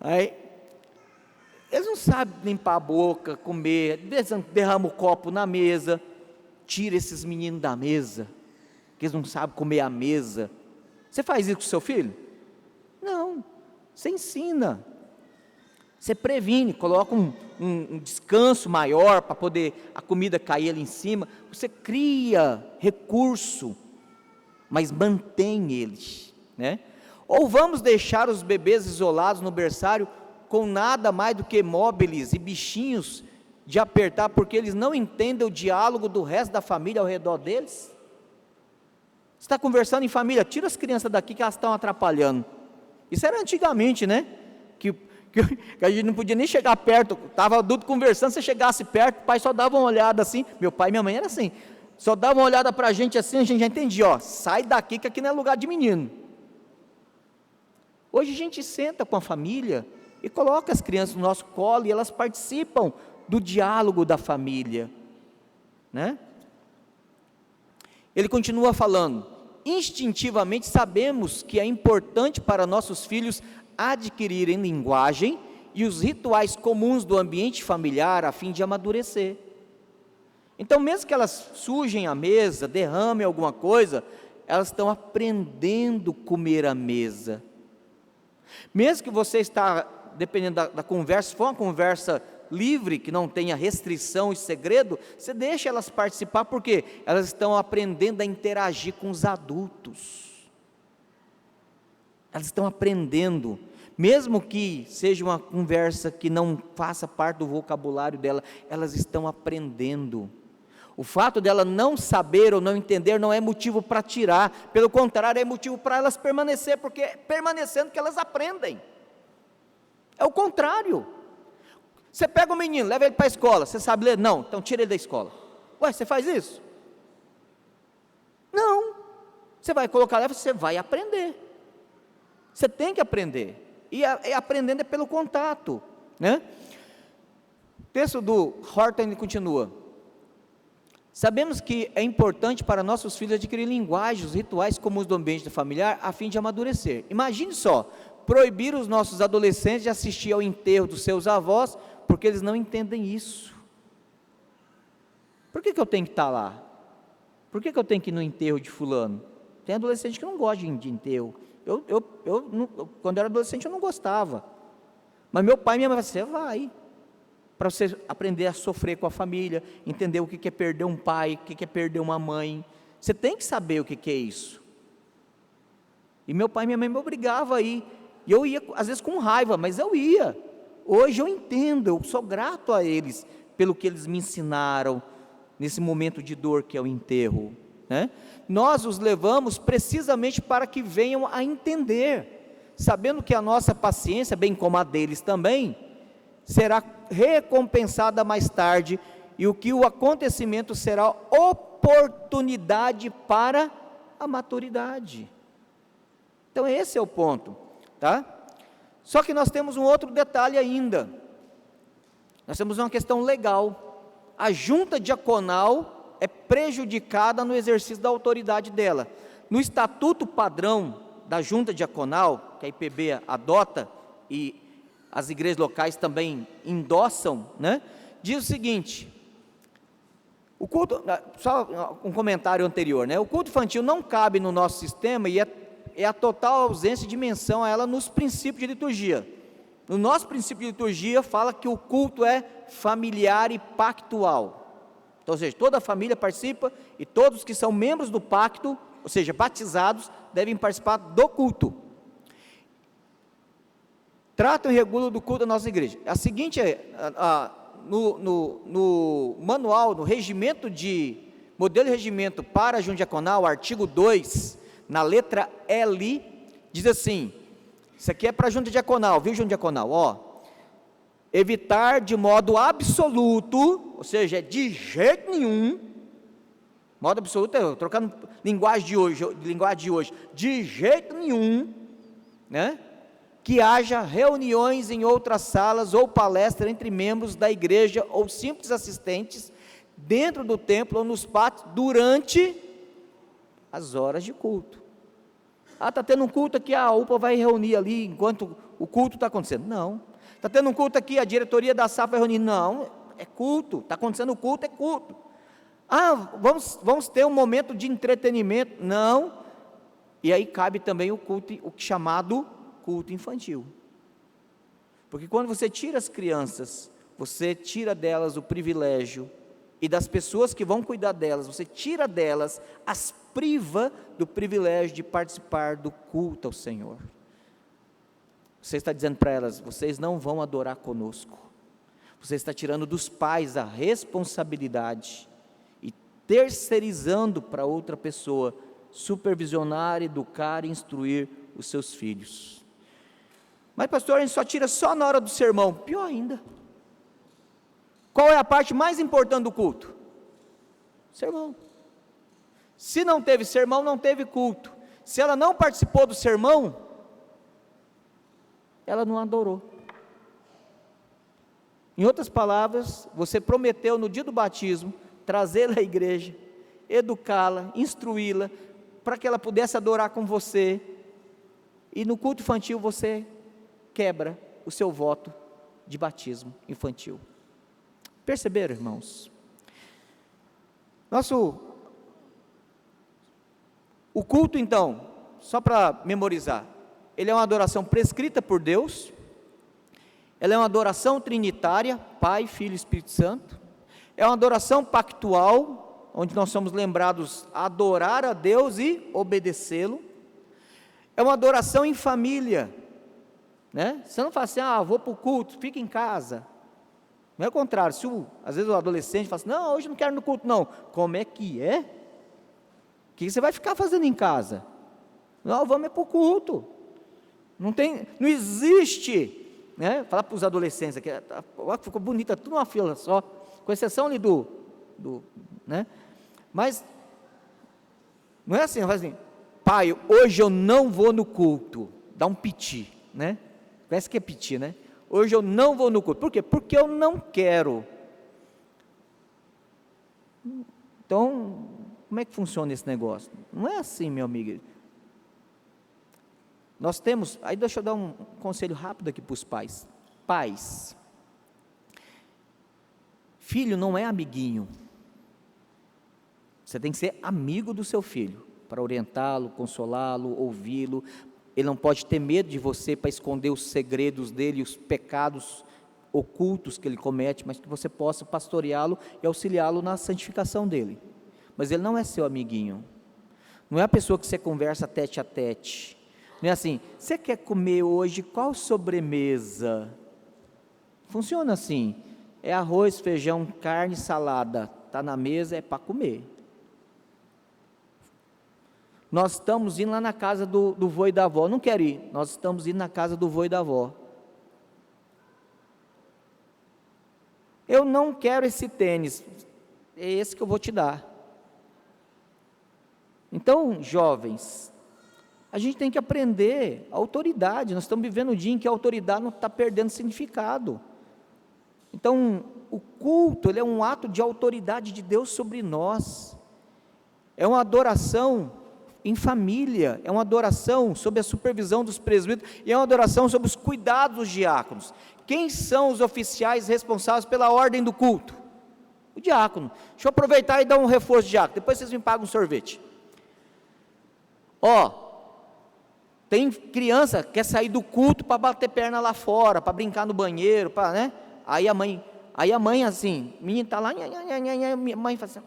S1: aí, eles não sabem limpar a boca, comer, derrama o copo na mesa, tira esses meninos da mesa, que eles não sabem comer à mesa. Você faz isso com o seu filho? Não, você ensina, você previne, coloca um descanso maior, para poder a comida cair ali em cima, você cria recurso, mas mantém eles, né? Ou vamos deixar os bebês isolados no berçário, com nada mais do que móveis e bichinhos de apertar, porque eles não entendem o diálogo do resto da família ao redor deles? Você está conversando em família, tira as crianças daqui que elas estão atrapalhando. Isso era antigamente, né? Que a gente não podia nem chegar perto, estava adulto conversando, se chegasse perto, o pai só dava uma olhada assim, meu pai e minha mãe era assim, só dava uma olhada para a gente assim, a gente já entendia, ó, sai daqui que aqui não é lugar de menino. Hoje a gente senta com a família, e coloca as crianças no nosso colo, e elas participam do diálogo da família, né? Ele continua falando, instintivamente sabemos que é importante para nossos filhos adquirirem linguagem e os rituais comuns do ambiente familiar a fim de amadurecer. Então, mesmo que elas sujem a mesa, derramem alguma coisa, elas estão aprendendo a comer à mesa. Mesmo que você está, dependendo da conversa, se for uma conversa livre, que não tenha restrição e segredo, você deixa elas participar, porque elas estão aprendendo a interagir com os adultos. Elas estão aprendendo, mesmo que seja uma conversa que não faça parte do vocabulário dela, elas estão aprendendo. O fato dela não saber ou não entender não é motivo para tirar, pelo contrário, é motivo para elas permanecer, porque é permanecendo que elas aprendem. É o contrário. Você pega um menino, leva ele para a escola, você sabe ler? Não, então tira ele da escola. Ué, você faz isso? Não. Você vai colocar lá, você vai aprender. Você tem que aprender. E aprendendo é pelo contato, né? O texto do Horton continua. Sabemos que é importante para nossos filhos adquirir linguagens, rituais comuns do ambiente familiar, a fim de amadurecer. Imagine só, proibir os nossos adolescentes de assistir ao enterro dos seus avós, porque eles não entendem isso. Por que eu tenho que estar lá? Por que eu tenho que ir no enterro de fulano? Tem adolescente que não gosta de enterro. Quando eu era adolescente eu não gostava. Mas meu pai e minha mãe falaram, você vai, para você aprender a sofrer com a família, entender o que é perder um pai, o que é perder uma mãe. Você tem que saber o que é isso. E meu pai e minha mãe me obrigavam a ir. E eu ia, às vezes com raiva, mas eu ia. Hoje eu entendo, eu sou grato a eles, pelo que eles me ensinaram, nesse momento de dor que é o enterro, né? Nós os levamos precisamente para que venham a entender, sabendo que a nossa paciência, bem como a deles também, será recompensada mais tarde, e o acontecimento será oportunidade para a maturidade. Então esse é o ponto, tá? Só que nós temos um outro detalhe ainda, nós temos uma questão legal. A junta diaconal é prejudicada no exercício da autoridade dela. No estatuto padrão da junta diaconal, que a IPB adota, e as igrejas locais também endossam, né? Diz o seguinte, o culto, só um comentário anterior, né? O culto infantil não cabe no nosso sistema, e é a total ausência de menção a ela nos princípios de liturgia. No nosso princípio de liturgia fala que o culto é familiar e pactual, então, ou seja, toda a família participa, e todos que são membros do pacto, ou seja, batizados, devem participar do culto. Tratam e regulam do culto da nossa igreja. A seguinte no manual, no regimento modelo de regimento para a junta diaconal, artigo 2, na letra L, diz assim, isso aqui é para a junta diaconal, viu, junta diaconal, ó, evitar de modo absoluto, ou seja, de jeito nenhum, modo absoluto, trocando linguagem de hoje, de jeito nenhum, né, que haja reuniões em outras salas ou palestras entre membros da igreja ou simples assistentes, dentro do templo ou nos pátios, durante as horas de culto. Está tendo um culto aqui, a UPA vai reunir ali, enquanto o culto está acontecendo. Não. Está tendo um culto aqui, a diretoria da SAF vai reunir. Não, é culto, está acontecendo o culto, é culto. Vamos ter um momento de entretenimento. Não. E aí cabe também o culto, o chamado culto infantil. Porque quando você tira as crianças, você tira delas o privilégio, e das pessoas que vão cuidar delas, você tira delas, as priva do privilégio de participar do culto ao Senhor. Você está dizendo para elas, vocês não vão adorar conosco. Você está tirando dos pais a responsabilidade e terceirizando para outra pessoa supervisionar, educar e instruir os seus filhos. Mas pastor, a gente só tira só na hora do sermão. Pior ainda. Qual é a parte mais importante do culto? Sermão. Se não teve sermão, não teve culto. Se ela não participou do sermão, ela não adorou. Em outras palavras, você prometeu no dia do batismo, trazê-la à igreja, educá-la, instruí-la, para que ela pudesse adorar com você, e no culto infantil você quebra o seu voto de batismo infantil. Perceberam, irmãos? O culto, então, só para memorizar, ele é uma adoração prescrita por Deus, ela é uma adoração trinitária, Pai, Filho e Espírito Santo, é uma adoração pactual, onde nós somos lembrados a adorar a Deus e obedecê-lo, é uma adoração em família, né? Você não fala assim, vou para o culto, fica em casa. Não é o contrário, às vezes o adolescente fala assim, não, hoje não quero ir no culto não. Como é que é? O que você vai ficar fazendo em casa? Não, vamos para o culto. Não existe, né? Falar para os adolescentes aqui, ficou bonita, tudo uma fila só, com exceção ali né? Mas, não é assim, não faz assim, pai, hoje eu não vou no culto, dá um piti, né? Parece que é piti, né? Hoje eu não vou no culto, por quê? Porque eu não quero. Então, como é que funciona esse negócio? Não é assim, meu amigo. Nós temos, aí deixa eu dar um conselho rápido aqui para os pais. Pais, filho não é amiguinho. Você tem que ser amigo do seu filho, para orientá-lo, consolá-lo, ouvi-lo. Ele não pode ter medo de você para esconder os segredos dele, os pecados ocultos que ele comete, mas que você possa pastoreá-lo e auxiliá-lo na santificação dele. Mas ele não é seu amiguinho, não é a pessoa que você conversa tete a tete, não é assim, você quer comer hoje qual sobremesa? Funciona assim, é arroz, feijão, carne, salada, está na mesa, é para comer. Nós estamos indo lá na casa do vô e da avó, não quero ir, nós estamos indo na casa do vô e da avó. Eu não quero esse tênis, é esse que eu vou te dar. Então, jovens, a gente tem que aprender a autoridade, nós estamos vivendo um dia em que a autoridade não está perdendo significado. Então, o culto, ele é um ato de autoridade de Deus sobre nós, é uma adoração em família, é uma adoração sob a supervisão dos presbíteros, e é uma adoração sob os cuidados dos diáconos. Quem são os oficiais responsáveis pela ordem do culto? O diácono. Deixa eu aproveitar e dar um reforço de diácono, depois vocês me pagam um sorvete. Tem criança que quer sair do culto para bater perna lá fora, para brincar no banheiro, né? Aí a mãe assim, o menino está lá, minha mãe fala assim,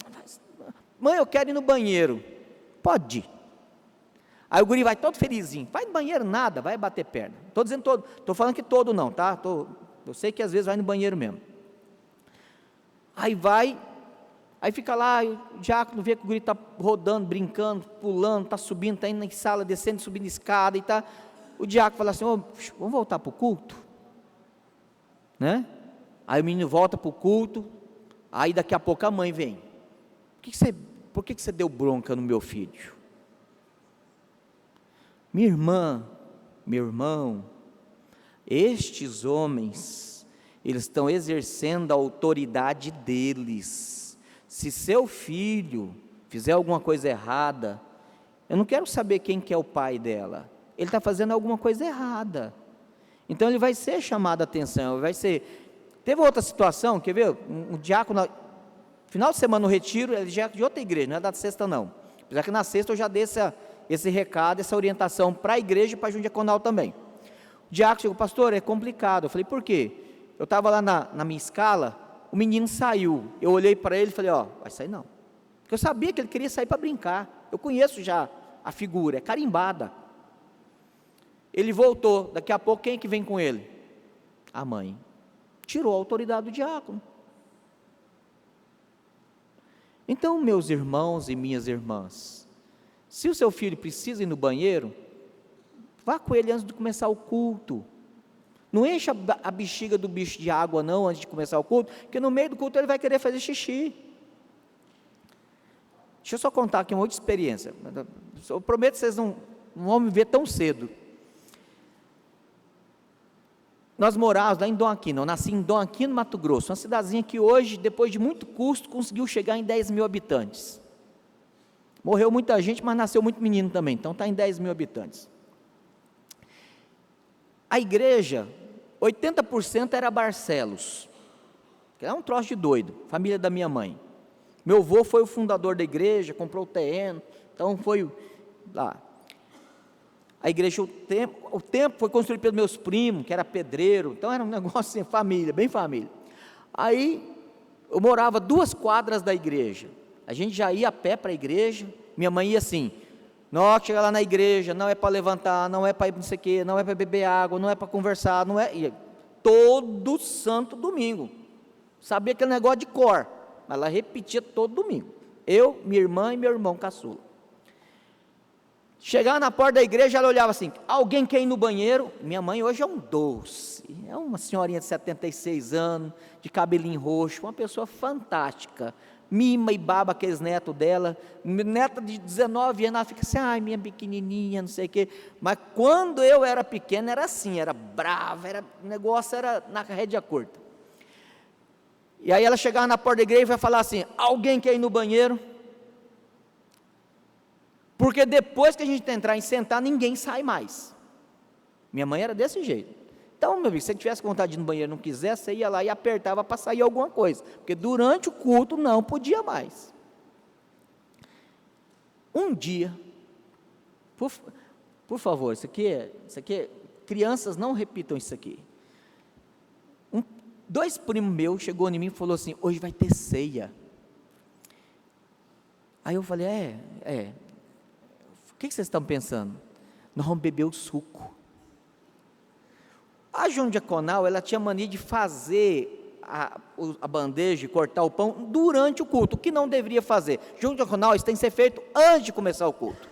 S1: mãe, eu quero ir no banheiro. Pode ir. Aí o guri vai todo felizinho, vai no banheiro nada, vai bater perna. Estou dizendo todo, estou falando que todo não, tá? Eu sei que às vezes vai no banheiro mesmo. Aí fica lá, o diácono vê que o guri está rodando, brincando, pulando, está subindo, está indo na sala, descendo, subindo escada e tá. O diácono fala assim, vamos voltar para o culto? Né? Aí o menino volta para o culto, aí daqui a pouco a mãe vem. Por que você deu bronca no meu filho? Minha irmã, meu irmão, estes homens, eles estão exercendo a autoridade deles. Se seu filho fizer alguma coisa errada, eu não quero saber quem que é o pai dela, ele está fazendo alguma coisa errada, então ele vai ser chamado a atenção, teve outra situação, quer ver, um diácono, final de semana no retiro, ele já é de outra igreja, não é da sexta não, apesar que na sexta eu já dei esse recado, essa orientação para a igreja e para a Junta Diaconal também. O diácono chegou, pastor, é complicado. Eu falei, por quê? Eu estava lá na minha escala, o menino saiu, eu olhei para ele e falei, vai sair não, porque eu sabia que ele queria sair para brincar, eu conheço já a figura, é carimbada. Ele voltou, daqui a pouco quem é que vem com ele? A mãe. Tirou a autoridade do diácono. Então, meus irmãos e minhas irmãs, se o seu filho precisa ir no banheiro, vá com ele antes de começar o culto. Não encha a bexiga do bicho de água não, antes de começar o culto, porque no meio do culto ele vai querer fazer xixi. Deixa eu só contar aqui uma outra experiência, eu prometo que vocês não vão me ver tão cedo. Nós morávamos lá em Dom Aquino, eu nasci em Dom Aquino, Mato Grosso, uma cidadezinha que hoje, depois de muito custo, conseguiu chegar em 10 mil habitantes. Morreu muita gente, mas nasceu muito menino também, então está em 10 mil habitantes. A igreja 80% era Barcelos, que é um troço de doido, família da minha mãe. Meu avô foi o fundador da igreja, comprou o terreno, então foi lá. A igreja, o templo foi construído pelos meus primos, que era pedreiro, então era um negócio assim, família, bem família. Aí, eu morava 2 quadras da igreja, a gente já ia a pé para a igreja, minha mãe ia assim, não, chega lá na igreja, não é para levantar, não é para ir não sei o quê, não é para beber água, não é para conversar, não é, ia, todo santo domingo, sabia aquele negócio de cor, mas ela repetia todo domingo, eu, minha irmã e meu irmão caçula. Chegava na porta da igreja, ela olhava assim, alguém quer ir no banheiro? Minha mãe hoje é um doce, é uma senhorinha de 76 anos, de cabelinho roxo, uma pessoa fantástica, mima e baba aqueles netos dela, neta de 19 anos, ela fica assim, ai minha pequenininha, não sei o quê, mas quando eu era pequeno era assim, era brava, o negócio era na rédea curta. E aí ela chegava na porta da igreja e vai falar assim, alguém quer ir no banheiro? Porque depois que a gente entrar em sentar, ninguém sai mais. Minha mãe era desse jeito. Então, meu amigo, se você tivesse vontade de ir no banheiro e não quisesse, você ia lá e apertava para sair alguma coisa. Porque durante o culto não podia mais. Um dia, por favor, isso aqui é, crianças não repitam isso aqui. 2 primos meus chegou em mim e falou assim, hoje vai ter ceia. Aí eu falei, o que vocês estão pensando? Nós vamos beber o suco. A João Diaconal, ela tinha mania de fazer a bandeja, cortar o pão durante o culto, o que não deveria fazer. João Diaconal, isso tem que ser feito antes de começar o culto.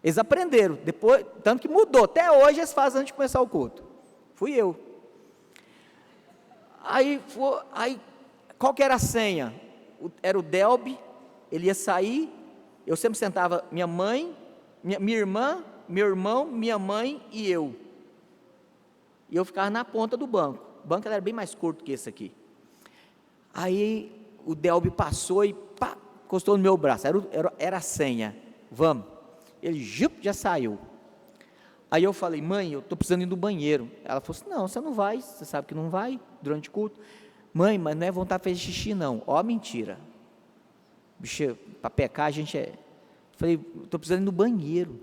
S1: Eles aprenderam, depois, tanto que mudou, até hoje eles fazem antes de começar o culto. Fui eu. Aí qual que era a senha? Era o Delbi, ele ia sair, eu sempre sentava minha mãe, minha irmã, meu irmão, minha mãe e eu. E eu ficava na ponta do banco. O banco era bem mais curto que esse aqui. Aí o Delbi passou e pá, encostou no meu braço. Era a senha. Vamos. Ele já saiu. Aí eu falei, mãe, eu estou precisando ir no banheiro. Ela falou assim, não, você não vai, você sabe que não vai durante o culto. Mãe, mas não é vontade de fazer xixi não. Ó, mentira. Bicho, para pecar a gente é... Falei, estou precisando ir no banheiro.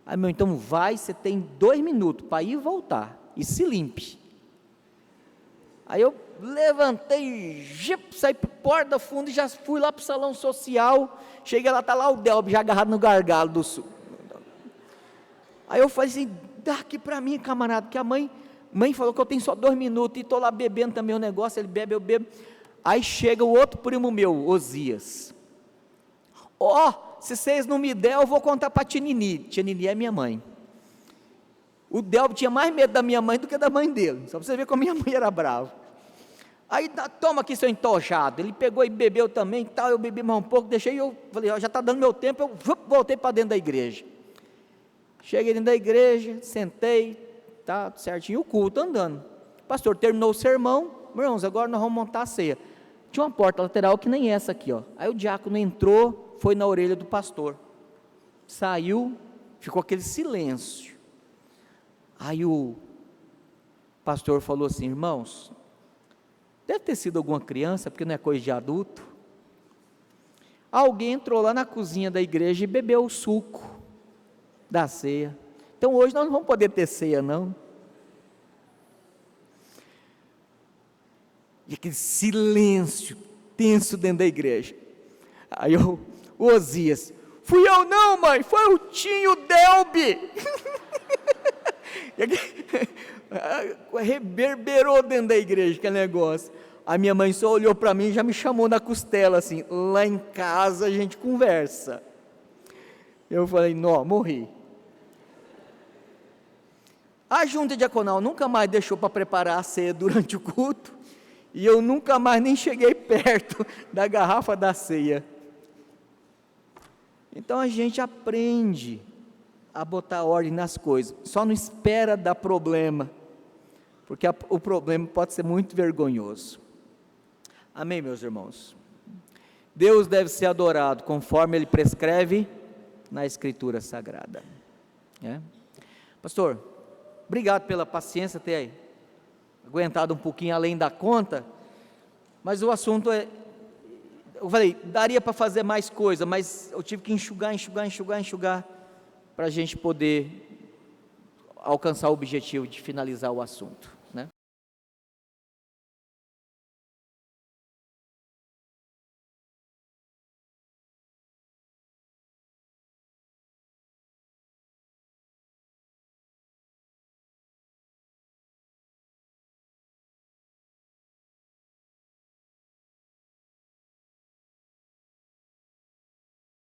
S1: Aí, meu, então vai, você tem 2 minutos para ir e voltar, e se limpe. Aí eu levantei, saí para a porta do fundo e já fui lá para o salão social, cheguei lá, está lá o Delbi já agarrado no gargalo do sul. Aí eu falei assim, dá aqui para mim, camarada, que a mãe falou que eu tenho só 2 minutos, e estou lá bebendo também o negócio, ele bebe, eu bebo. Aí chega o outro primo meu, Osias. Se vocês não me der, eu vou contar para a Tia Nini. Tia Nini é minha mãe. O Delbi tinha mais medo da minha mãe do que da mãe dele, só para você ver como minha mãe era brava. Aí, toma aqui seu entojado. Ele pegou e bebeu também, tal, eu bebi mais um pouco, deixei, eu falei, já está dando meu tempo, eu voltei para dentro da igreja. Cheguei dentro da igreja, sentei, tá certinho, o culto andando. O pastor terminou o sermão, irmãos, agora nós vamos montar a ceia. Tinha uma porta lateral que nem essa aqui, ó. Aí o diácono entrou, foi na orelha do pastor, saiu, ficou aquele silêncio. Aí o pastor falou assim, irmãos, deve ter sido alguma criança, porque não é coisa de adulto. Alguém entrou lá na cozinha da igreja e bebeu o suco da ceia. Então hoje nós não vamos poder ter ceia não. E aquele silêncio tenso dentro da igreja. Aí o Osias, fui eu não, mãe, foi o tio Delbi. Reverberou dentro da igreja aquele negócio. A minha mãe só olhou para mim e já me chamou na costela assim, lá em casa a gente conversa. Eu falei, não, morri. A junta diaconal nunca mais deixou para preparar a ceia durante o culto, e eu nunca mais nem cheguei perto da garrafa da ceia. Então a gente aprende a botar ordem nas coisas, só não espera dar problema, porque o problema pode ser muito vergonhoso. Amém, meus irmãos? Deus deve ser adorado conforme Ele prescreve na Escritura Sagrada. Pastor, Obrigado pela paciência, ter aguentado um pouquinho além da conta, mas o assunto eu falei, daria para fazer mais coisa, mas eu tive que enxugar, para a gente poder alcançar o objetivo de finalizar o assunto.